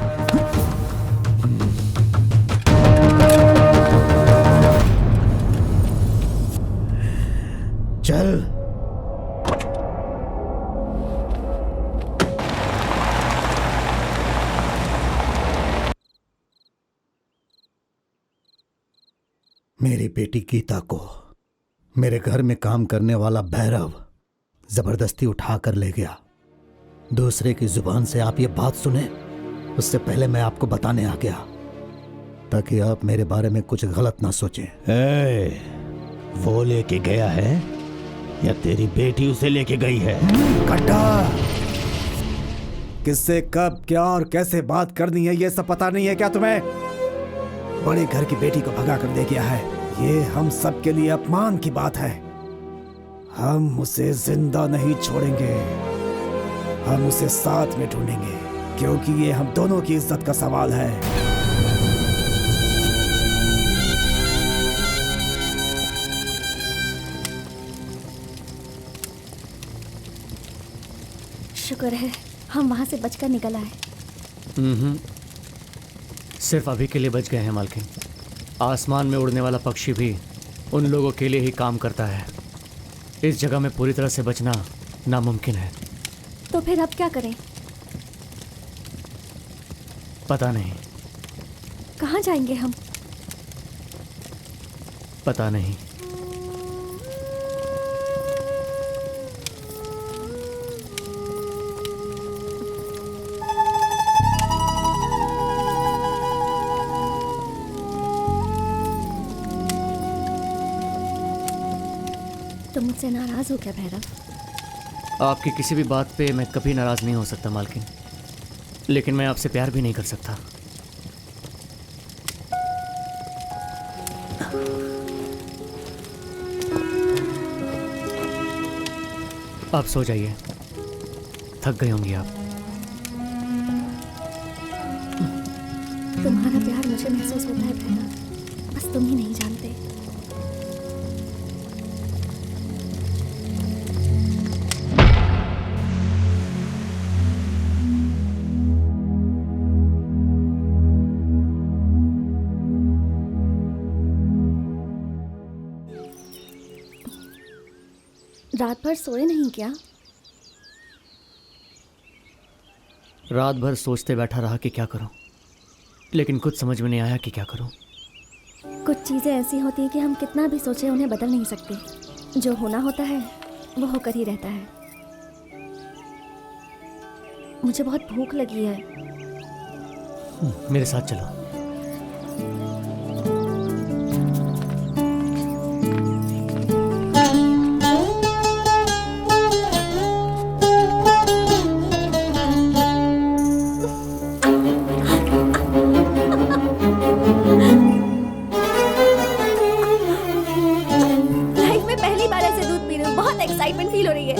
चल। मेरी बेटी गीता को मेरे घर में काम करने वाला भैरव जबरदस्ती उठा कर ले गया। दूसरे की जुबान से आप ये बात सुने उससे पहले मैं आपको बताने आ गया, ताकि आप मेरे बारे में कुछ गलत ना सोचें। वो लेके गया है या तेरी बेटी उसे लेके गई है? कट्टा, किससे कब क्या और कैसे बात करनी है ये सब पता नहीं है क्या तुम्हें? बड़े घर की बेटी को भगा कर दे गया है। ये हम सब के लिए अपमान की बात है। हम उसे जिंदा नहीं छोड़ेंगे, हम उसे साथ में ढूंढेंगे, क्योंकि ये हम दोनों की इज्जत का सवाल है। शुक्र है हम वहां से बचकर निकल आए। सिर्फ अभी के लिए बच गए हैं मालकिन। आसमान में उड़ने वाला पक्षी भी उन लोगों के लिए ही काम करता है। इस जगह में पूरी तरह से बचना नामुमकिन है। तो फिर अब क्या करें? पता नहीं, कहाँ जाएंगे हम? पता नहीं। तुम मुझसे नाराज हो क्या भैरव? आपकी किसी भी बात पे मैं कभी नाराज नहीं हो सकता मालकिन, लेकिन मैं आपसे प्यार भी नहीं कर सकता। आप सो जाइए, थक गई होंगी आप। तुम्हारा प्यार मुझे महसूस होता है भैरव, बस तुम ही नहीं जानते। रात भर सोए नहीं क्या? रात भर सोचते बैठा रहा कि क्या करूं, लेकिन कुछ समझ में नहीं आया कि क्या करूं। कुछ चीज़ें ऐसी होती हैं कि हम कितना भी सोचें उन्हें बदल नहीं सकते। जो होना होता है वो होकर ही रहता है। मुझे बहुत भूख लगी है। मेरे साथ चलो। लाइफ में पहली बार ऐसे दूध पी रही हूँ, बहुत एक्साइटमेंट फील हो रही है।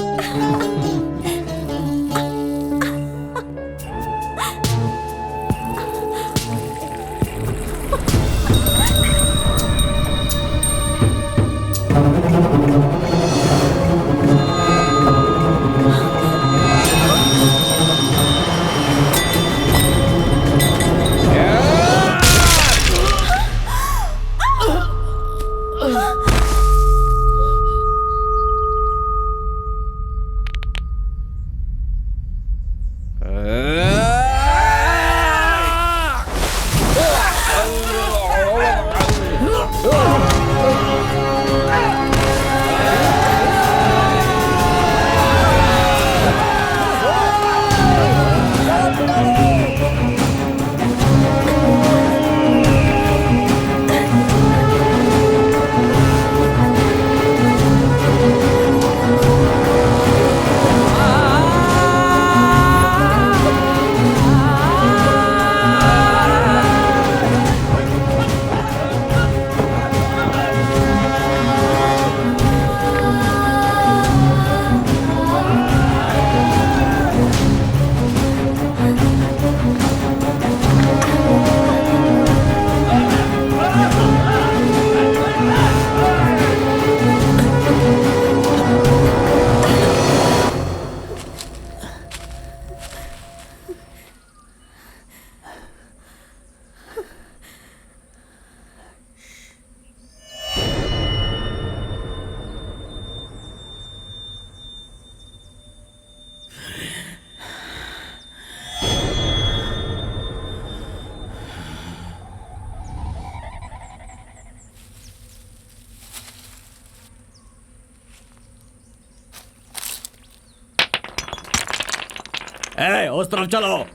उस तरफ चलो।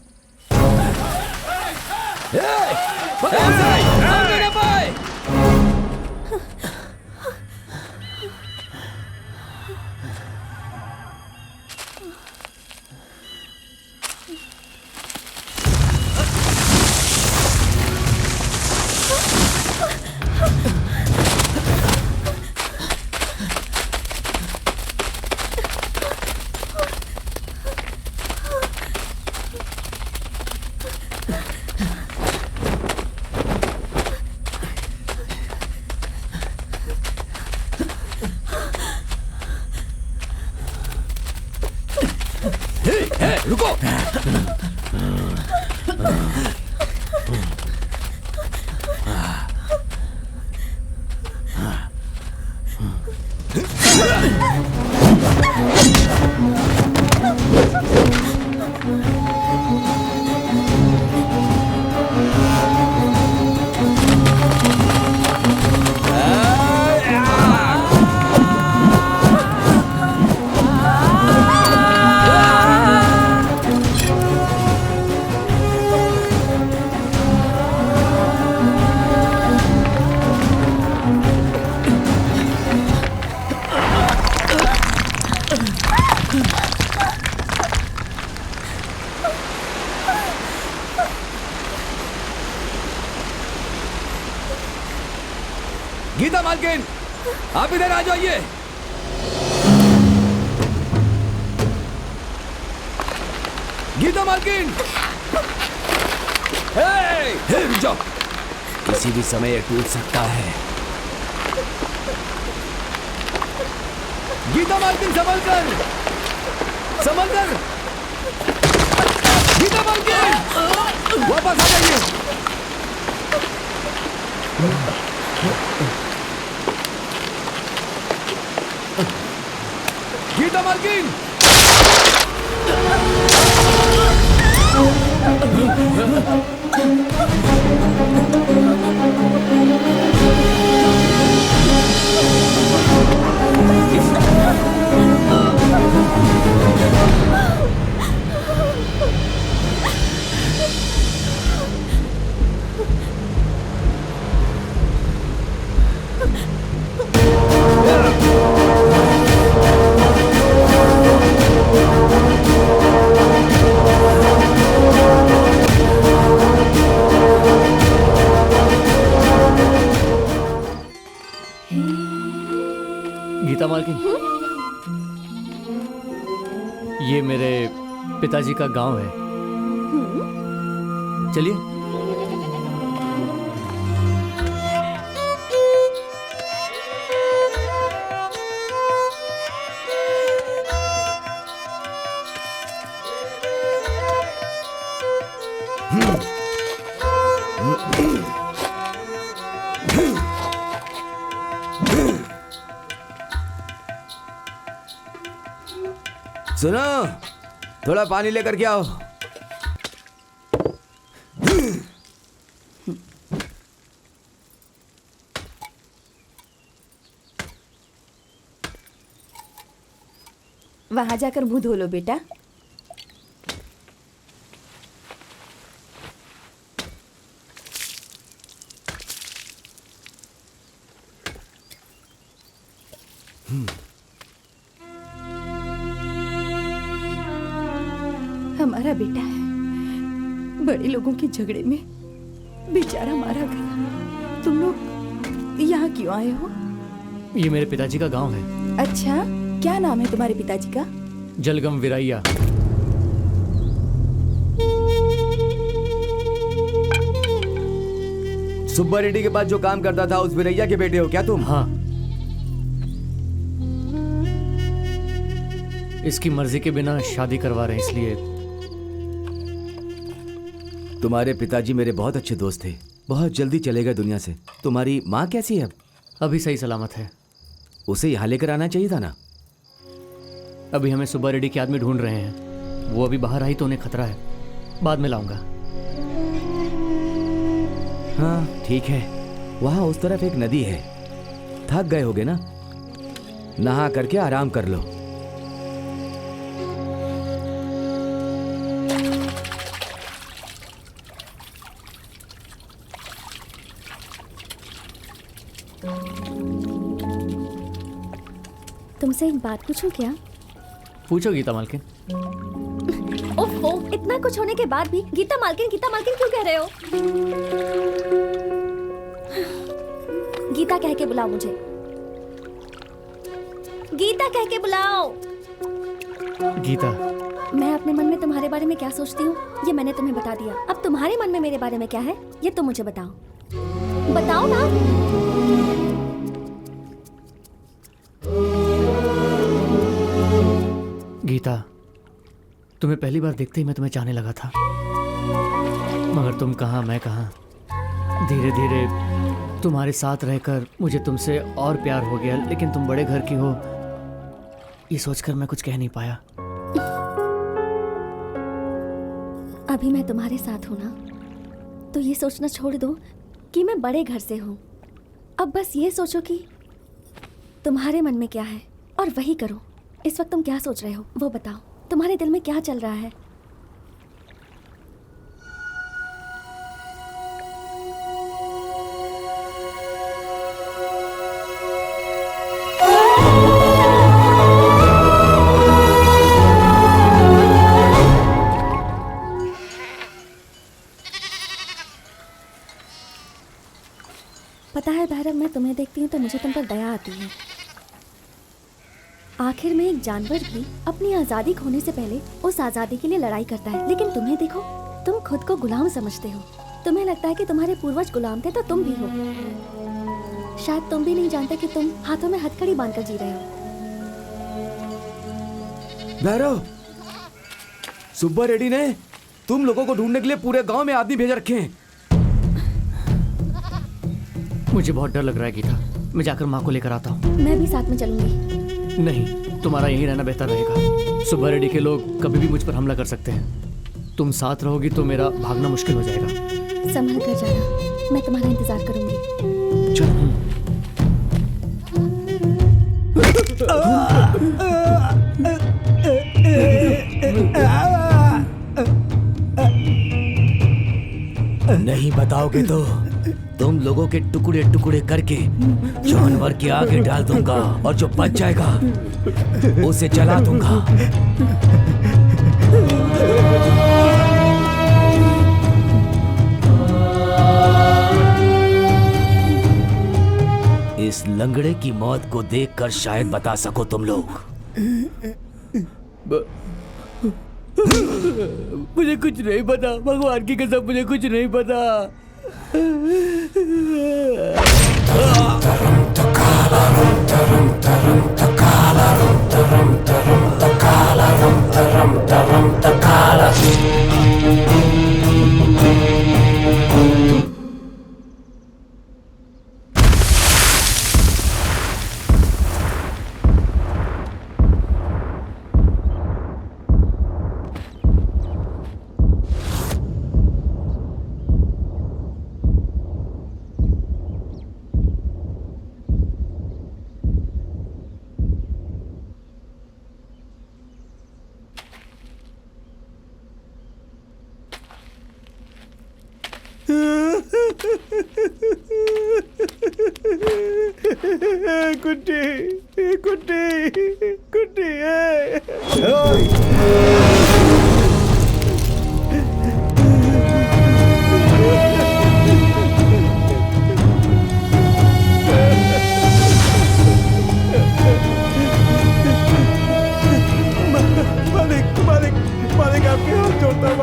रुको। गीता मालकिन, आप इधर आ जाइए। गीता मालकिन, रुक जाओ, किसी भी समय ये टूट सकता है। गीता मालकिन, संभल कर, संभल कर। गीता मालकिन, वापस आ जाइए। गीता मालकिन, गीता मालकिन, ये मेरे पिताजी का गांव है। चलिए। सुनो, थोड़ा पानी लेकर के आओ। वहां जाकर मुंह धो लो बेटा। हमारा बेटा है, बड़े लोगों के झगड़े में बेचारा मारा गया। तुम लोग यहाँ क्यों आए हो? ये मेरे पिताजी का गांव है। अच्छा, क्या नाम है तुम्हारे पिताजी का? जलगम विराइया। सुब्बा रेड्डी के पास जो काम करता था उस विरैया के बेटे हो क्या तुम? हाँ। इसकी मर्जी के बिना शादी करवा रहे हैं, इसलिए। तुम्हारे पिताजी मेरे बहुत अच्छे दोस्त थे, बहुत जल्दी चले गए दुनिया से। तुम्हारी माँ कैसी है अब? अभी सही सलामत है। उसे यहाँ लेकर आना चाहिए था ना। अभी हमें सुब्बा रेड्डी के आदमी ढूंढ रहे हैं। वो अभी बाहर आई तो उन्हें खतरा है। बाद में लाऊंगा। हाँ ठीक है। वहाँ उस तरफ एक नदी है। थक गए होगे ना, नहा करके आराम कर लो। तुमसे एक बात पूछूं क्या? पूछो गीता मालकिन। ओफो, इतना कुछ होने के बाद भी गीता मालकिन क्यों कह रहे हो? गीता कह के बुलाओ मुझे। गीता कह के बुलाओ। गीता, मैं अपने मन में तुम्हारे बारे में क्या सोचती हूँ ये मैंने तुम्हें बता दिया। अब तुम्हारे मन में मेरे बारे में क्या है ये तुम मुझे बताओ। बताओ ना। गीता, तुम्हें पहली बार देखते ही मैं तुम्हें चाहने लगा था, मगर तुम कहाँ मैं कहाँ, धीरे धीरे तुम्हारे साथ रहकर मुझे तुमसे और प्यार हो गया, लेकिन तुम बड़े घर की हो ये सोचकर मैं कुछ कह नहीं पाया। अभी मैं तुम्हारे साथ हूं ना, तो ये सोचना छोड़ दो कि मैं बड़े घर से हूं। अब बस ये सोचो कि तुम्हारे मन में क्या है और वही करो। इस वक्त तुम क्या सोच रहे हो वो बताओ, तुम्हारे दिल में क्या चल रहा है? पता है भैरव, मैं तुम्हें देखती हूँ तो मुझे तुम पर दया आती है। आखिर में एक जानवर भी अपनी आज़ादी खोने से पहले उस आज़ादी के लिए लड़ाई करता है, लेकिन तुम्हें देखो, तुम खुद को गुलाम समझते हो। तुम्हें लगता है कि तुम्हारे पूर्वज गुलाम थे तो तुम भी हो। शायद तुम भी नहीं जानते कि तुम हाथों में हथकड़ी बांधकर जी रहे हो। भैरव, सुब्बा रेड्डी ने तुम लोगों को ढूंढने के लिए पूरे गांव में आदमी भेज रखे हैं। मुझे बहुत डर लग रहा है गीता, मैं जाकर माँ को लेकर आता हूँ। मैं भी साथ में चलूंगी। नहीं, तुम्हारा यहीं रहना बेहतर रहेगा। सुब्बा रेड्डी के लोग कभी भी मुझ पर हमला कर सकते हैं। तुम साथ रहोगी तो मेरा भागना मुश्किल हो जाएगा। संभल कर जाना, मैं तुम्हारा इंतजार करूंगी। चल। नहीं बताओगे तो तुम लोगों के टुकड़े टुकड़े करके जानवर के आगे डाल दूंगा और जो बच जाएगा उसे जला दूंगा। इस लंगड़े की मौत को देखकर शायद बता सको तुम लोग। मुझे कुछ नहीं पता, भगवान की कसम मुझे कुछ नहीं पता। कुट्टी कुट्टी कुट्टी मालिक आपके हाथ जोड़ता हूँ।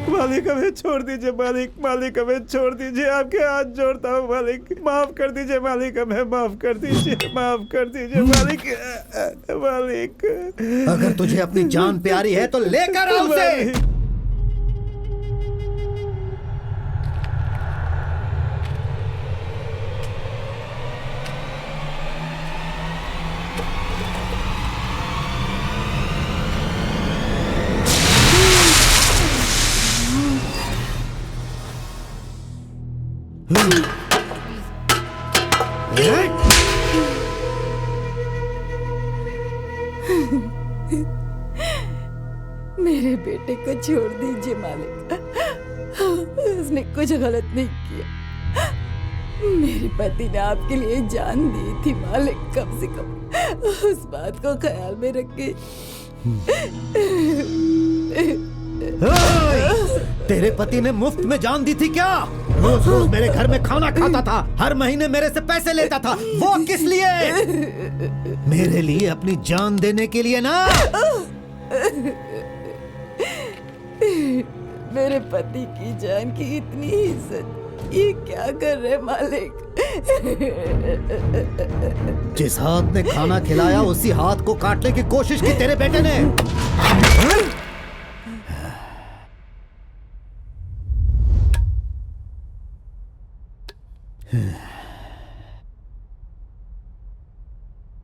मालिक हमें छोड़ दीजिए। मालिक हमें छोड़ दीजिए, आपके हाथ जोड़ता हूँ। मालिक माफ कर दीजिए। मालिक हमें माफ कर दीजिए मालिक। अगर तुझे अपनी जान प्यारी है तो लेकर आओ उसे। मेरे बेटे को छोड़ दीजिए मालिक, उसने कुछ गलत नहीं किया। मेरे पति ने आपके लिए जान दी थी मालिक, कम से कम उस बात को ख्याल में रखे। तेरे पति ने मुफ्त में जान दी थी क्या? रोज रोज मेरे घर में खाना खाता था, हर महीने मेरे से पैसे लेता था। वो किस लिए? मेरे लिए अपनी जान देने के लिए ना। मेरे पति की जान की इतनी इज्जत ये क्या कर रहे मालिक? जिस हाथ ने खाना खिलाया उसी हाथ को काटने की कोशिश की तेरे बेटे ने।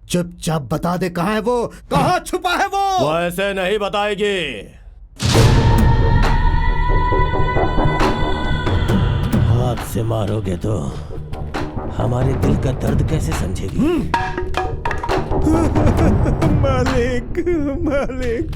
चुपचाप बता दे कहाँ है वो, कहाँ छुपा है वो। वो ऐसे नहीं बताएगी। हाथ से मारोगे तो हमारे दिल का दर्द कैसे समझेगी? मालिक मालिक।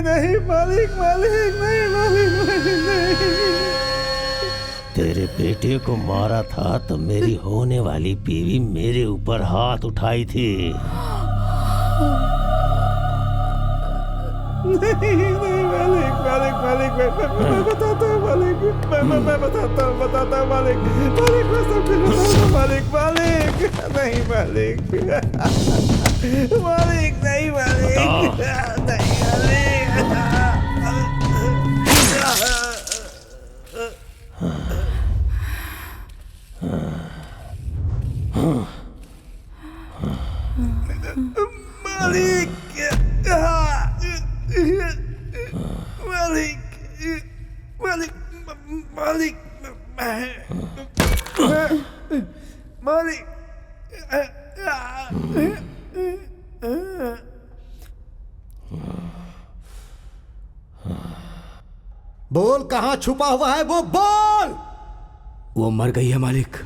नहीं मालिक मालिक नहीं मालिक मालिक नहीं। तेरे बेटे को मारा था तो मेरी होने वाली बीवी मेरे ऊपर हाथ उठाई थी। नहीं मालिक मालिक मालिक मैं बताता हूँ मालिक। मैं बताता हूँ मालिक। मालिक मैं सब कुछ बताता हूँ मालिक। मालिक नहीं मालिक। मालिक नहीं मालिक। नहीं मालिक। मालिक मालिक मालिक मालिक मालिक बोल कहाँ छुपा हुआ है वो, बोल। वो मर गई है मालिक।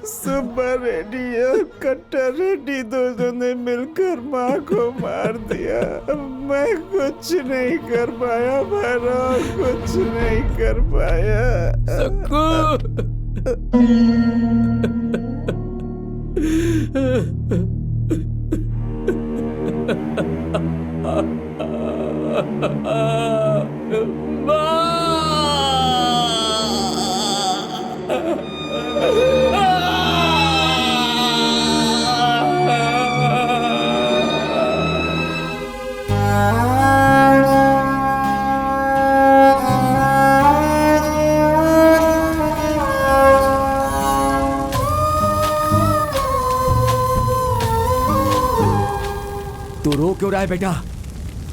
सुब्बा रेड्डी और कट्टा रेड्डी दोनों ने मिलकर माँ को मार दिया। मैं कुछ नहीं कर पाया भैरव, कुछ नहीं कर पाया। तू रो क्यों रहा है बेटा?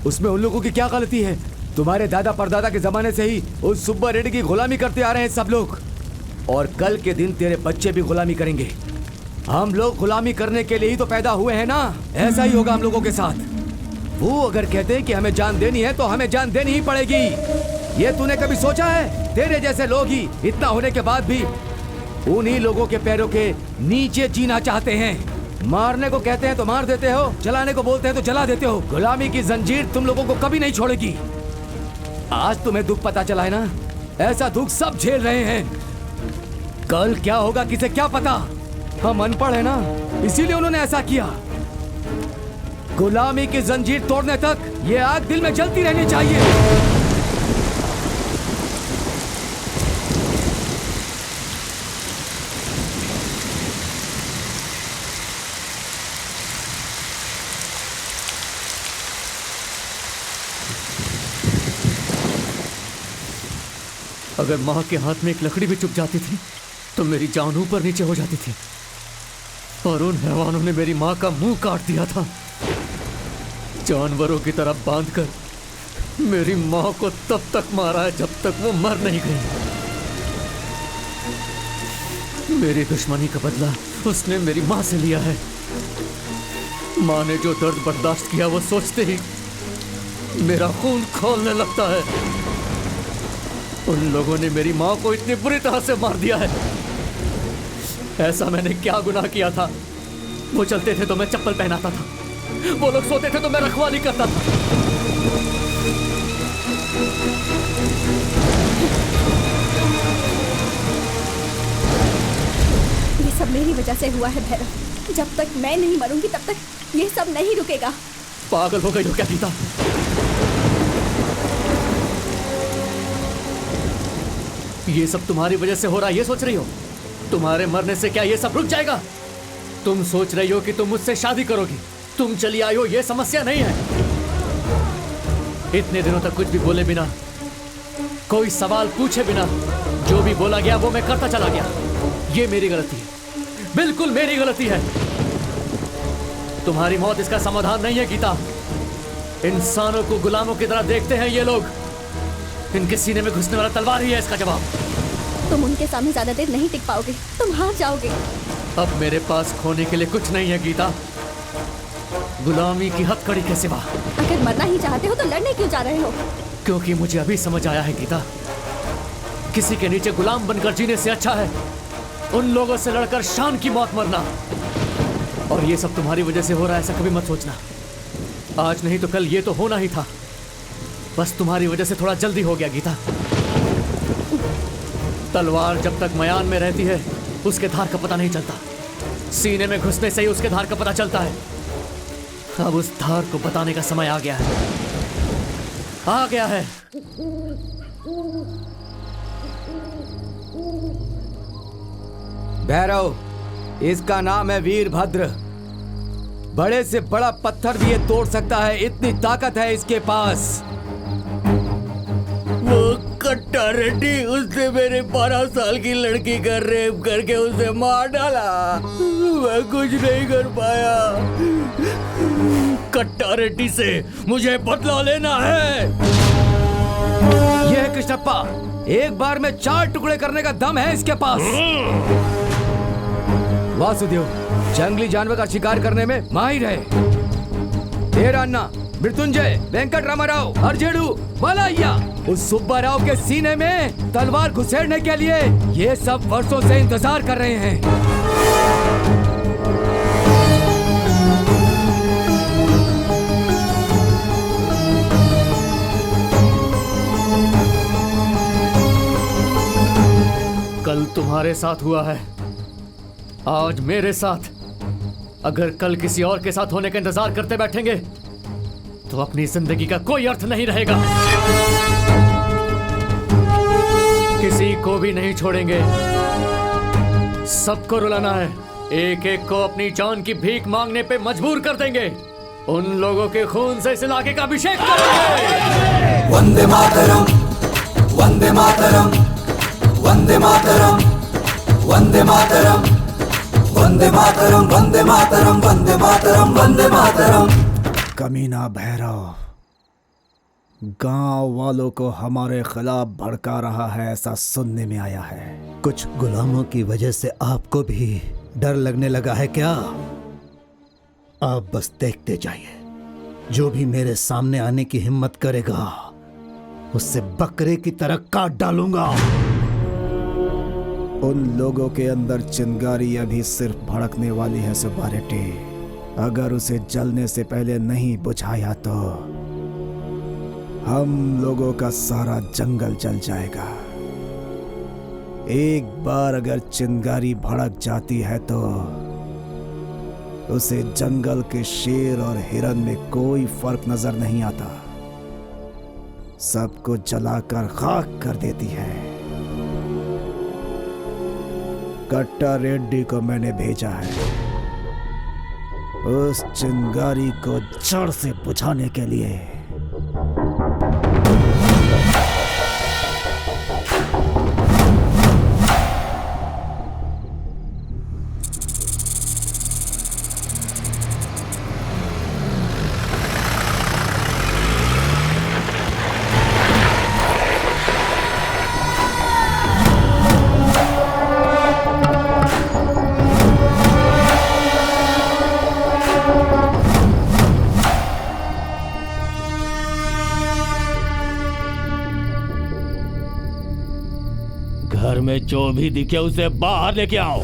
उसमें उन लोगों की क्या गलती है? तुम्हारे दादा परदादा के जमाने से ही उस सुब्बा रेड्डी की गुलामी करते आ रहे हैं सब लोग, और कल के दिन तेरे बच्चे भी गुलामी करेंगे। हम लोग गुलामी करने के लिए ही तो पैदा हुए हैं ना, ऐसा ही होगा हम लोगों के साथ। वो अगर कहते हैं कि हमें जान देनी है तो हमें जान देनी ही पड़ेगी। ये तूने कभी सोचा है? तेरे जैसे लोग ही इतना होने के बाद भी उन्हीं लोगों के पैरों के नीचे जीना चाहते हैं। मारने को कहते हैं तो मार देते हो, जलाने को बोलते हैं तो जला देते हो। गुलामी की जंजीर तुम लोगों को कभी नहीं छोड़ेगी। आज तुम्हें दुख पता चला है ना, ऐसा दुख सब झेल रहे हैं। कल क्या होगा किसे क्या पता। हम अनपढ़ है ना, इसीलिए उन्होंने ऐसा किया। गुलामी की जंजीर तोड़ने तक ये आग दिल में जलती रहनी चाहिए। अगर माँ के हाथ में एक लकड़ी भी चुप जाती थी तो मेरी जान ऊपर नीचे हो जाती थी, और उन हैवानों ने मेरी माँ का मुंह काट दिया था। जानवरों की तरह बांधकर मेरी माँ को तब तक मारा है जब तक वो मर नहीं गई। मेरी दुश्मनी का बदला उसने मेरी माँ से लिया है। माँ ने जो दर्द बर्दाश्त किया वो सोचते ही मेरा खून खौलने लगता है। उन लोगों ने मेरी माँ को इतनी बुरी तरह से मार दिया है। ऐसा मैंने क्या गुनाह किया था? वो चलते थे तो मैं चप्पल पहनाता था, वो लोग सोते थे तो मैं रखवाली करता था। ये सब मेरी वजह से हुआ है भैरव। जब तक मैं नहीं मरूंगी तब तक ये सब नहीं रुकेगा। पागल हो गई हो क्या गीता? ये सब तुम्हारी वजह से हो रहा है, ये सोच रही हो? तुम्हारे मरने से क्या ये सब रुक जाएगा? तुम सोच रही हो कि तुम मुझसे शादी करोगी, तुम चली आई हो, ये समस्या नहीं है। इतने दिनों तक कुछ भी बोले बिना, कोई सवाल पूछे बिना जो भी बोला गया वो मैं करता चला गया। ये मेरी गलती है, बिल्कुल मेरी गलती है। तुम्हारी मौत इसका समाधान नहीं है गीता। इंसानों को गुलामों की तरह देखते हैं ये लोग। इनके सीने में घुसने वाला तलवार ही है इसका जवाब। तुम उनके सामने ज्यादा देर नहीं टिक पाओगे, तुम हार जाओगे। अब मेरे पास खोने के लिए कुछ नहीं है गीता, गुलामी की हथकड़ी के सिवा। अगर मरना ही चाहते हो तो लड़ने क्यों जा रहे हो? क्योंकि मुझे अभी समझ आया है गीता, किसी के नीचे गुलाम बनकर जीने से अच्छा है उन लोगों से लड़कर शान की मौत मरना। और ये सब तुम्हारी वजह से हो रहा है, ऐसा कभी मत सोचना। आज नहीं तो कल ये तो होना ही था, बस तुम्हारी वजह से थोड़ा जल्दी हो गया गीता। तलवार जब तक मयान में रहती है उसके धार का पता नहीं चलता, सीने में घुसने से ही उसके धार का पता चलता है। अब उस धार को बताने का समय आ गया है, आ गया है। भैरव, इसका नाम है वीरभद्र। बड़े से बड़ा पत्थर भी ये तोड़ सकता है, इतनी ताकत है इसके पास। वो कट्टा रेड्डी, उसने मेरे 12 साल की लड़की का रेप करके उसे मार डाला। मैं कुछ नहीं कर पाया। कट्टा रेड्डी से मुझे बदला लेना है। यह है कृष्णप्पा, एक बार में 4 टुकड़े करने का दम है इसके पास। वासुदेव जंगली जानवर का शिकार करने में माहिर है। तेरा अन्ना, मृत्युंजय, वेंकट रामाराव, अर्जेडू, मलाइया, उस सुब्बा राव के सीने में तलवार घुसेड़ने के लिए ये सब वर्षों से इंतजार कर रहे हैं। कल तुम्हारे साथ हुआ है, आज मेरे साथ। अगर कल किसी और के साथ होने का इंतजार करते बैठेंगे तो अपनी जिंदगी का कोई अर्थ नहीं रहेगा। किसी को भी नहीं छोड़ेंगे, सबको रुलाना है। एक एक को अपनी जान की भीख मांगने पे मजबूर कर देंगे। उन लोगों के खून से इस इलाके का अभिषेक करेंगे। वंदे मातरम, वंदे मातरम, वंदे मातरम, वंदे मातरम, वंदे मातरम, वंदे मातरम, वंदे मातरम, वंदे मातरम। कमीना भैरव गांव वालों को हमारे खिलाफ भड़का रहा है, ऐसा सुनने में आया है। कुछ गुलामों की वजह से आपको भी डर लगने लगा है क्या? आप बस देखते जाइए, जो भी मेरे सामने आने की हिम्मत करेगा उससे बकरे की तरह काट डालूंगा। उन लोगों के अंदर चिंगारी अभी सिर्फ भड़कने वाली है सुब्बा रेड्डी। अगर उसे जलने से पहले नहीं बुझाया तो हम लोगों का सारा जंगल जल जाएगा। एक बार अगर चिंगारी भड़क जाती है तो उसे जंगल के शेर और हिरन में कोई फर्क नजर नहीं आता, सबको जलाकर खाक कर देती है। कट्टा रेड्डी को मैंने भेजा है उस चिंगारी को जड़ से बुझाने के लिए। घर में जो भी दिखे उसे बाहर लेके आओ।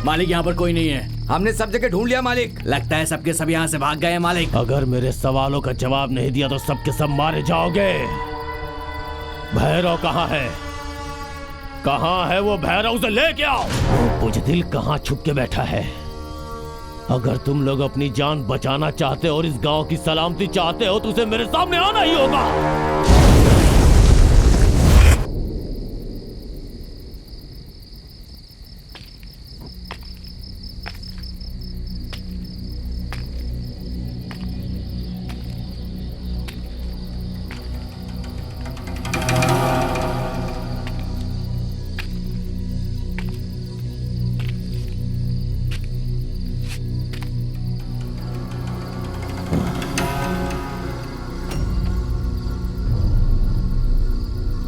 मालिक यहाँ पर कोई नहीं है। हमने सब जगह ढूंढ लिया मालिक। लगता है सबके सब यहाँ से भाग गए हैं मालिक। अगर मेरे सवालों का जवाब नहीं दिया तो सबके सब मारे जाओगे। भैरव कहाँ है? कहाँ है वो भैरव? उसे लेके आओ। बुजदिल कहाँ छुप के बैठा है? अगर तुम लोग अपनी जान बचाना चाहते हो और इस गांव की सलामती चाहते हो तो उसे मेरे सामने आना ही होगा।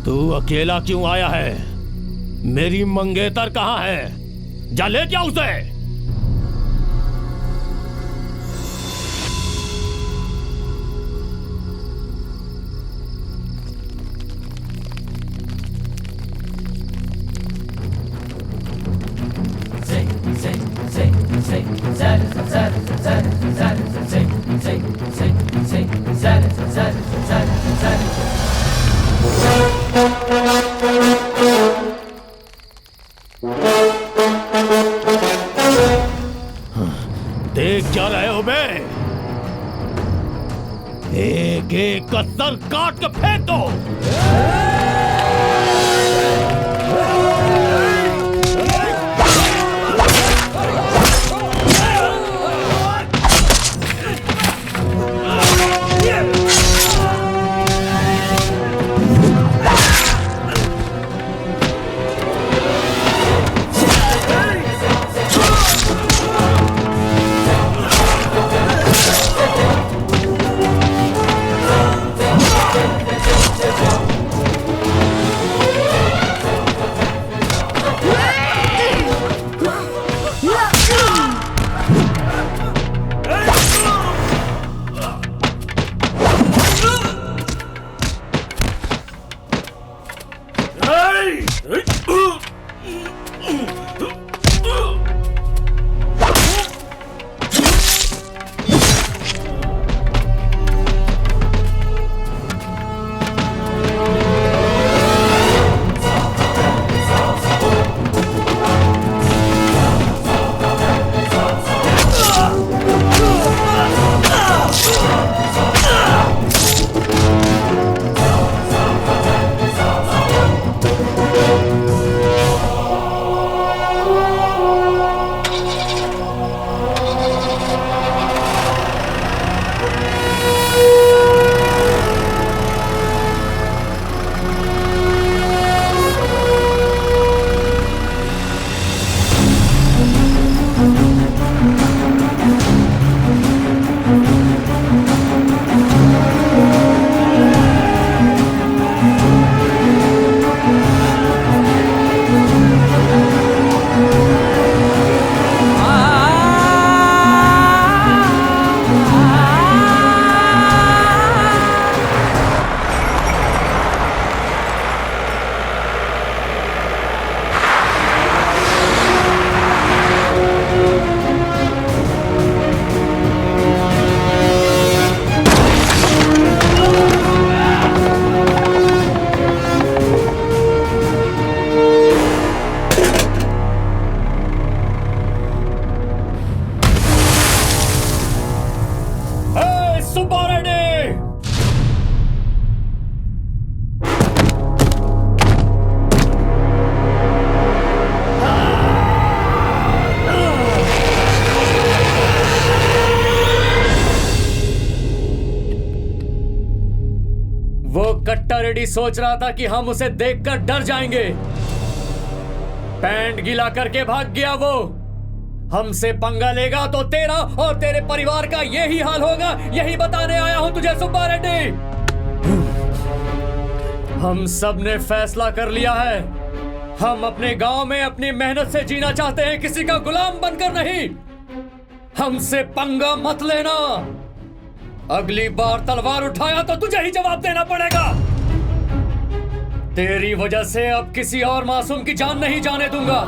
तू अकेला क्यों आया है? मेरी मंगेतर कहाँ है? जा ले क्या उसे। देख क्या रहे हो बे? एक एक का सर काट के फेंक दो। वो कट्टा रेड्डी सोच रहा था कि हम उसे देखकर डर जाएंगे, पैंट गीला करके भाग गया वो। हमसे पंगा लेगा तो तेरा और तेरे परिवार का यही हाल होगा। यही बताने आया हूं तुझे सुब्बा रेड्डी। हम सब ने फैसला कर लिया है, हम अपने गांव में अपनी मेहनत से जीना चाहते हैं, किसी का गुलाम बनकर नहीं। हमसे पंगा मत लेना। अगली बार तलवार उठाया तो तुझे ही जवाब देना पड़ेगा। तेरी वजह से अब किसी और मासूम की जान नहीं जाने दूंगा।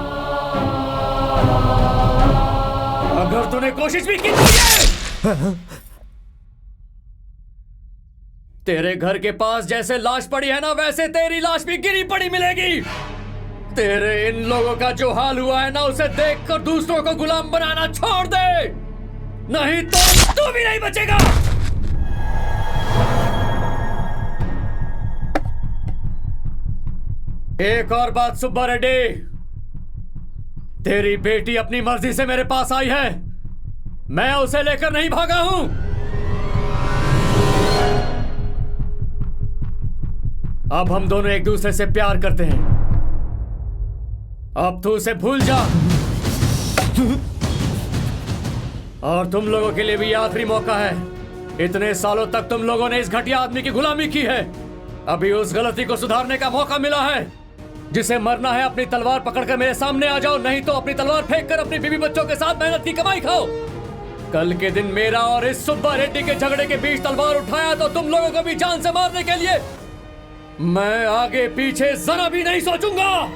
अगर तूने कोशिश भी की तो तेरे घर के पास जैसे लाश पड़ी है ना, वैसे तेरी लाश भी गिरी पड़ी मिलेगी। तेरे इन लोगों का जो हाल हुआ है ना, उसे देखकर दूसरों को गुलाम बनाना छोड़ दे, नहीं तो तू भी नहीं बचेगा। एक और बात सुब्बा रेड्डी, तेरी बेटी अपनी मर्जी से मेरे पास आई है, मैं उसे लेकर नहीं भागा हूं। अब हम दोनों एक दूसरे से प्यार करते हैं। अब तू उसे भूल जा। और तुम लोगों के लिए भी आखिरी मौका है। इतने सालों तक तुम लोगों ने इस घटिया आदमी की गुलामी की है, अभी उस गलती को सुधारने का मौका मिला है। जिसे मरना है अपनी तलवार पकड़कर मेरे सामने आ जाओ, नहीं तो अपनी तलवार फेंककर अपनी बीवी बच्चों के साथ मेहनत की कमाई खाओ। कल के दिन मेरा और इस सुब्बा रेड्डी के झगड़े के बीच तलवार उठाया तो तुम लोगों को भी जान से मारने के लिए मैं आगे पीछे जरा भी नहीं सोचूंगा।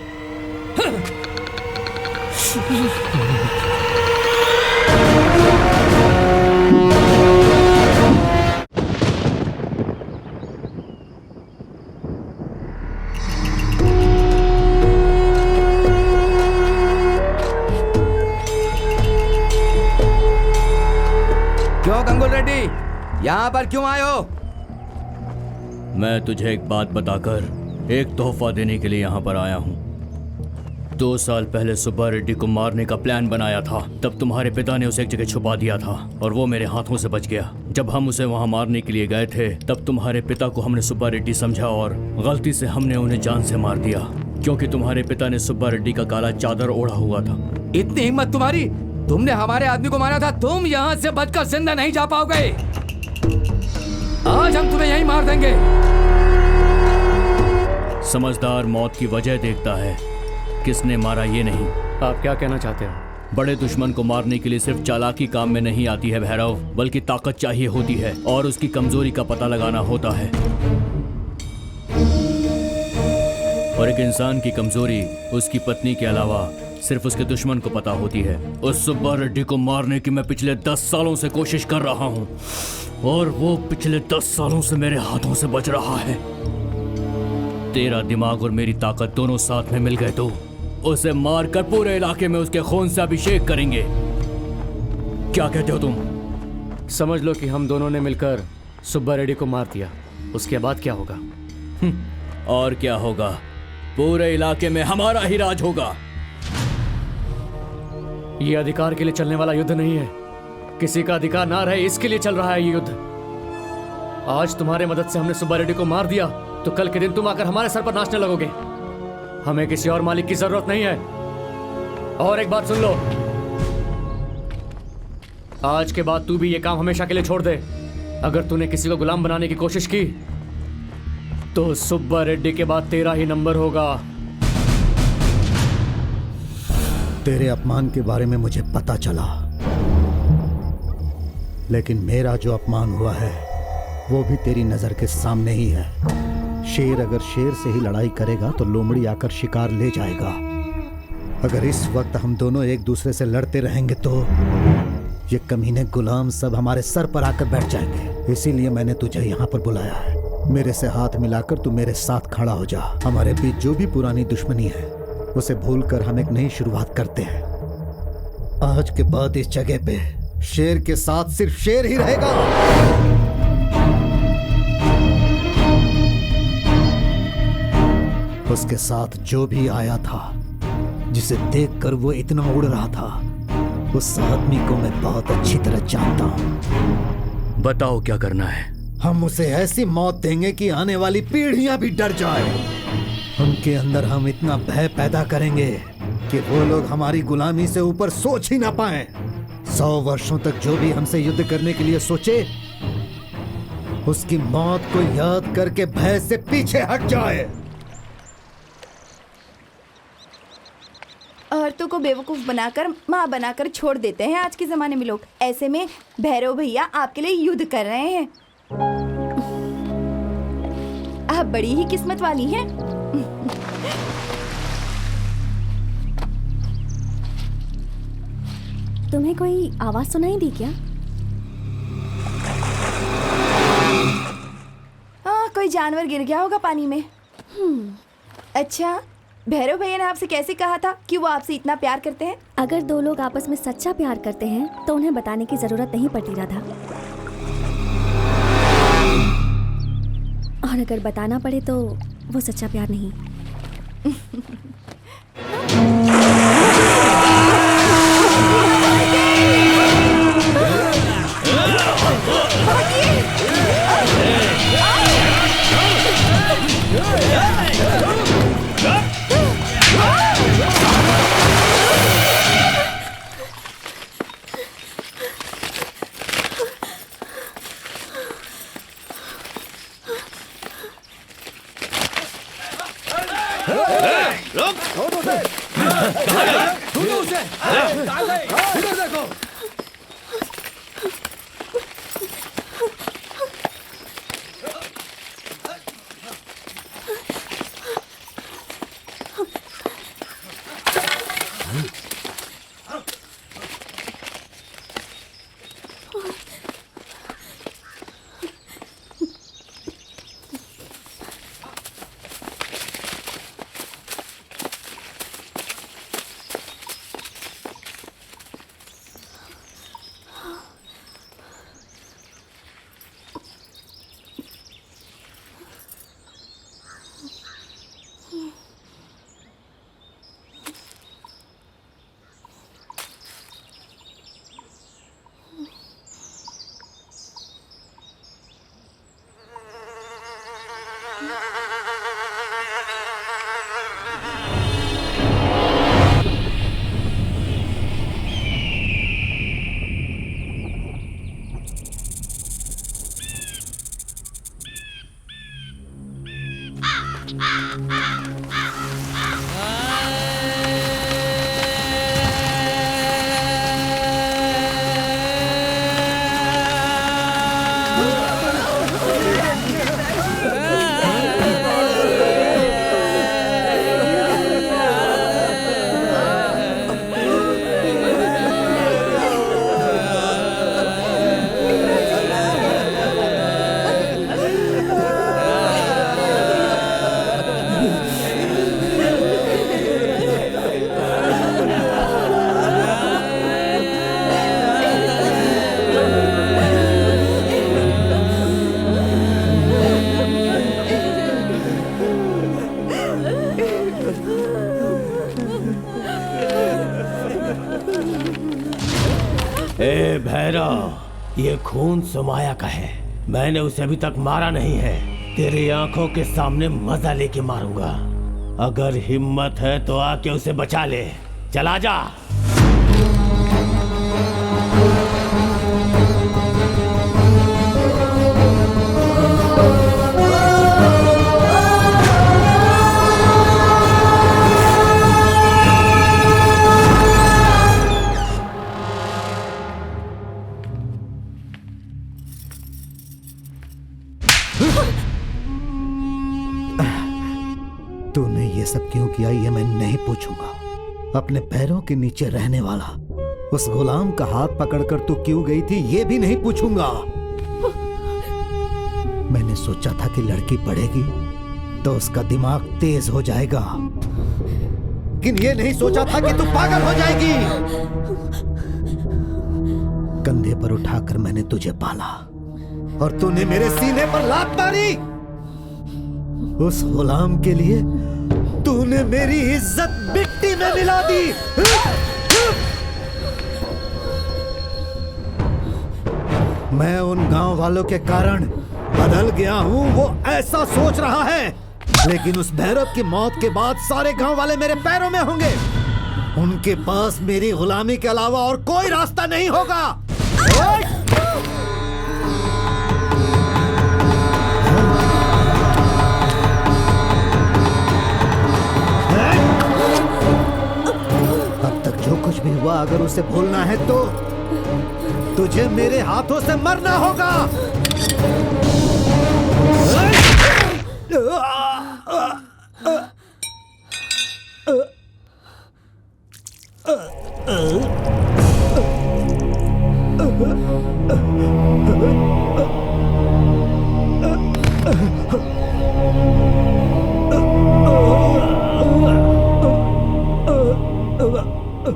क्यों गंगुल रेड्डी, यहाँ पर क्यों आए हो? मैं तुझे एक बात बताकर एक तोहफा देने के लिए यहाँ पर आया हूँ। 2 साल पहले सुब्बा रेड्डी को मारने का प्लान बनाया था, तब तुम्हारे पिता ने उसे एक जगह छुपा दिया था और वो मेरे हाथों से बच गया। जब हम उसे वहाँ मारने के लिए गए थे, तब तुम्हारे पिता को हमने सुब्बा रेड्डी समझा और गलती से हमने उन्हें जान से मार दिया, क्योंकि तुम्हारे पिता ने सुब्बा रेड्डी का काला चादर ओढ़ा हुआ था। इतनी हिम्मत तुम्हारी, तुमने हमारे आदमी को मारा था, तुम यहाँ से बचकर जिंदा नहीं जा पाओगे। आज हम तुम्हें यहीं मार देंगे। समझदार मौत की वजह देखता है, किसने मारा ये नहीं। आप क्या कहना चाहते हो? बड़े दुश्मन को मारने के लिए सिर्फ चालाकी काम में नहीं आती है भैरव, बल्कि ताकत चाहिए होती है और उसकी कमजोरी का पता लगाना होता है। और एक इंसान की कमजोरी उसकी पत्नी के अलावा सिर्फ उसके दुश्मन को पता होती है। उस सुब्बा रेड्डी को मारने की मैं पिछले 10 सालों से कोशिश कर रहा हूँ और वो पिछले 10 सालों से मेरे हाथों से बच रहा है। तेरा दिमाग और मेरी ताकत दोनों साथ में मिल गए तो उसे मारकर पूरे इलाके में उसके खून से अभिषेक करेंगे। क्या कहते हो तुम? समझ लो कि हम दोनों ने मिलकर सुब्बा रेड्डी को मार दिया, उसके बाद क्या होगा? और क्या होगा? पूरे इलाके में हमारा ही राज होगा। ये अधिकार के लिए चलने वाला युद्ध नहीं है, किसी का अधिकार ना रहे इसके लिए चल रहा है ये युद्ध। आज तुम्हारे मदद से हमने सुब्बा रेड्डी को मार दिया तो कल के दिन तुम आकर हमारे सर पर नाचने लगोगे। हमें किसी और मालिक की जरूरत नहीं है। और एक बात सुन लो, आज के बाद तू भी ये काम हमेशा के लिए छोड़ दे। अगर तूने किसी को गुलाम बनाने की कोशिश की तो सुब्बा रेड्डी के बाद तेरा ही नंबर होगा। तेरे अपमान के बारे में मुझे पता चला, लेकिन मेरा जो अपमान हुआ है वो भी तेरी नजर के सामने ही है। शेर अगर शेर से ही लड़ाई करेगा तो लोमड़ी आकर शिकार ले जाएगा। अगर इस वक्त हम दोनों एक दूसरे से लड़ते रहेंगे तो ये कमीने गुलाम सब हमारे सर पर आकर बैठ जाएंगे। इसीलिए मैंने तुझे यहाँ पर बुलाया है। मेरे से हाथ मिलाकर तू मेरे साथ खड़ा हो जा। हमारे बीच जो भी पुरानी दुश्मनी है उसे भूलकर हम एक नई शुरुआत करते हैं। आज के बाद इस जगह पे शेर के साथ सिर्फ शेर ही रहेगा। उसके साथ जो भी आया था, जिसे देखकर वो इतना उड़ रहा था, उस आदमी को मैं बहुत अच्छी तरह जानता हूं। बताओ क्या करना है? हम उसे ऐसी मौत देंगे कि आने वाली पीढ़ियां भी डर जाए। उनके अंदर हम इतना भय पैदा करेंगे कि वो लोग हमारी गुलामी से ऊपर सोच ही ना पाए। 100 वर्षों तक जो भी हमसे युद्ध करने के लिए सोचे, उसकी मौत को याद करके भय से पीछे हट जाए। औरतों को बेवकूफ बनाकर माँ बनाकर छोड़ देते हैं आज के जमाने में लोग। ऐसे में भैरव भैया आपके लिए युद्ध कर रहे हैं। आप बड़ी ही किस्मत वाली हैं। तुम्हें कोई आवाज सुनाई दी क्या? कोई जानवर गिर गया होगा पानी में। अच्छा, भैरव भैया ने आपसे कैसे कहा था कि वो आपसे इतना प्यार करते हैं? अगर दो लोग आपस में सच्चा प्यार करते हैं तो उन्हें बताने की जरूरत नहीं पड़ती राधा। और अगर बताना पड़े तो वो सच्चा प्यार नहीं। ए भैरव, ये खून सुमाया का है। मैंने उसे अभी तक मारा नहीं है। तेरी आंखों के सामने मजा लेके मारूंगा। अगर हिम्मत है तो आके उसे बचा ले। चला जा। तूने ये सब क्यों किया ये मैं नहीं पूछूंगा। अपने पैरों के नीचे रहने वाला उस गुलाम का हाथ पकड़कर तू क्यों गई थी ये भी नहीं पूछूंगा। मैंने सोचा था कि लड़की पढ़ेगी तो उसका दिमाग तेज हो जाएगा, लेकिन ये नहीं सोचा था कि तू पागल हो जाएगी। कंधे पर उठाकर मैंने तुझे पाला और तूने मेरे सीने पर लात मारी। उस गुलाम के लिए तूने मेरी इज्जत मिट्टी में मिला दी। मैं उन गांव वालों के कारण बदल गया हूं, वो ऐसा सोच रहा है, लेकिन उस भैरव की मौत के बाद सारे गांव वाले मेरे पैरों में होंगे। उनके पास मेरी गुलामी के अलावा और कोई रास्ता नहीं होगा। अब तक जो कुछ भी हुआ अगर उसे भूलना है तो तुझे मेरे हाथों से मरना होगा।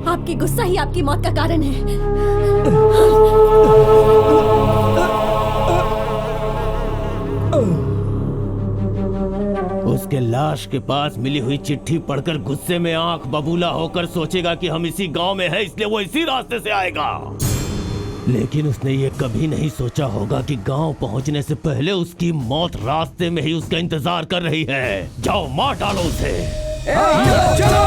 आपकी गुस्सा ही आपकी मौत का कारण है। उसके लाश के पास मिली हुई चिट्ठी पढ़कर गुस्से में आंख बबूला होकर सोचेगा कि हम इसी गांव में हैं, इसलिए वो इसी रास्ते से आएगा। लेकिन उसने ये कभी नहीं सोचा होगा कि गांव पहुंचने से पहले उसकी मौत रास्ते में ही उसका इंतजार कर रही है। जाओ मार डालो उसे। चलो।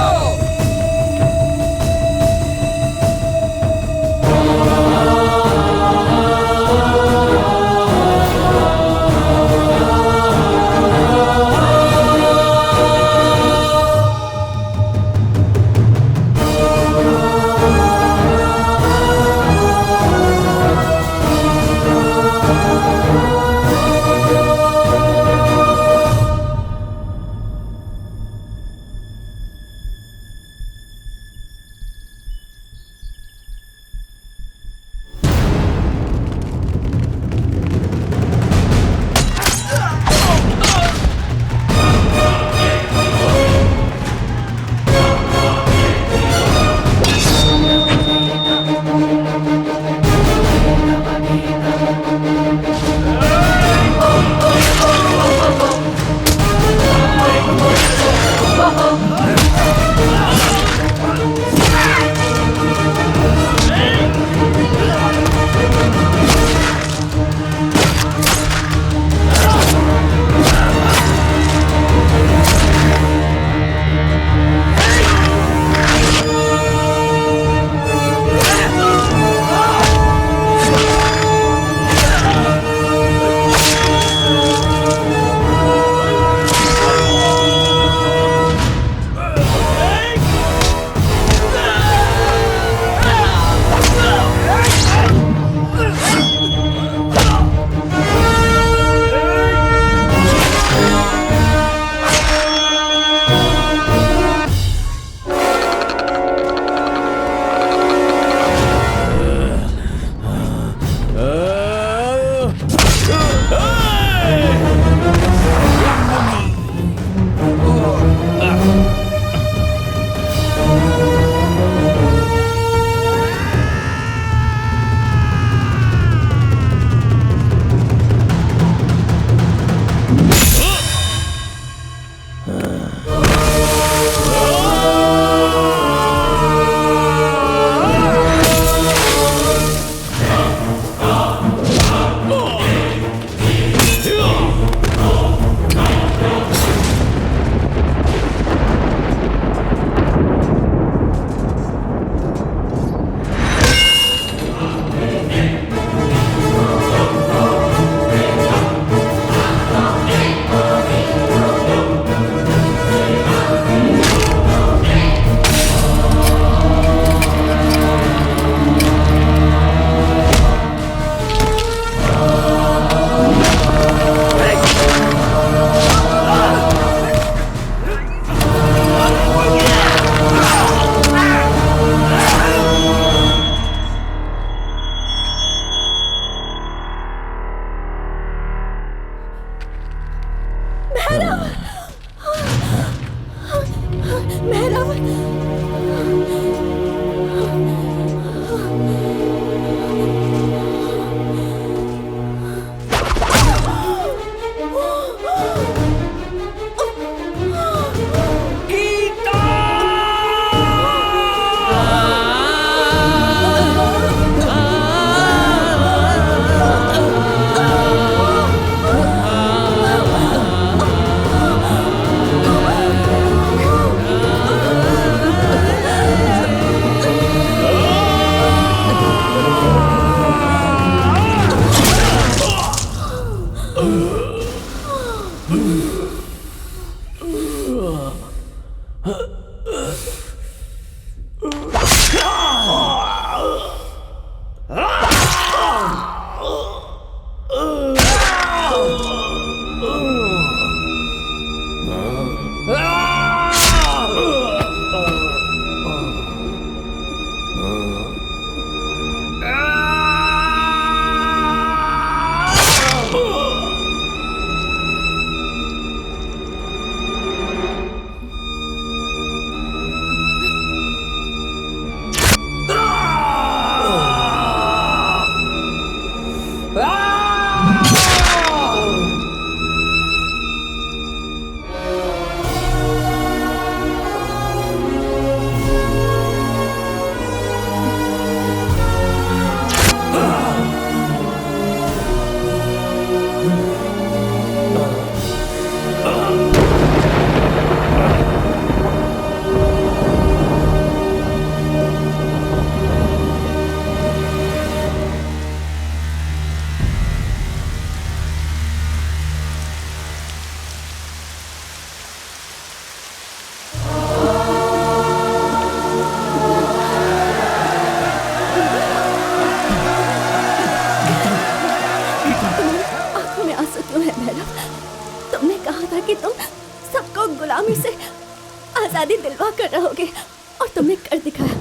तुमने कर दिखाया।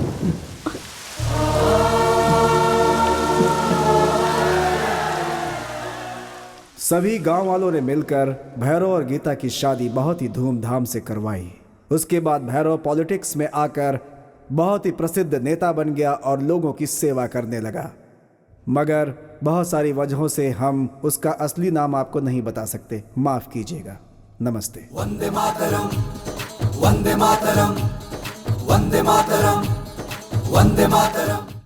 सभी गांव वालों ने मिलकर भैरव और गीता की शादी बहुत ही धूमधाम से करवाई। उसके बाद भैरव पॉलिटिक्स में आकर बहुत ही प्रसिद्ध नेता बन गया और लोगों की सेवा करने लगा, मगर बहुत सारी वजहों से हम उसका असली नाम आपको नहीं बता सकते, माफ कीजिएगा। नमस्ते। वंदे मातरम, वंदे मातरम, वंदे मातरम, वंदे मातरम।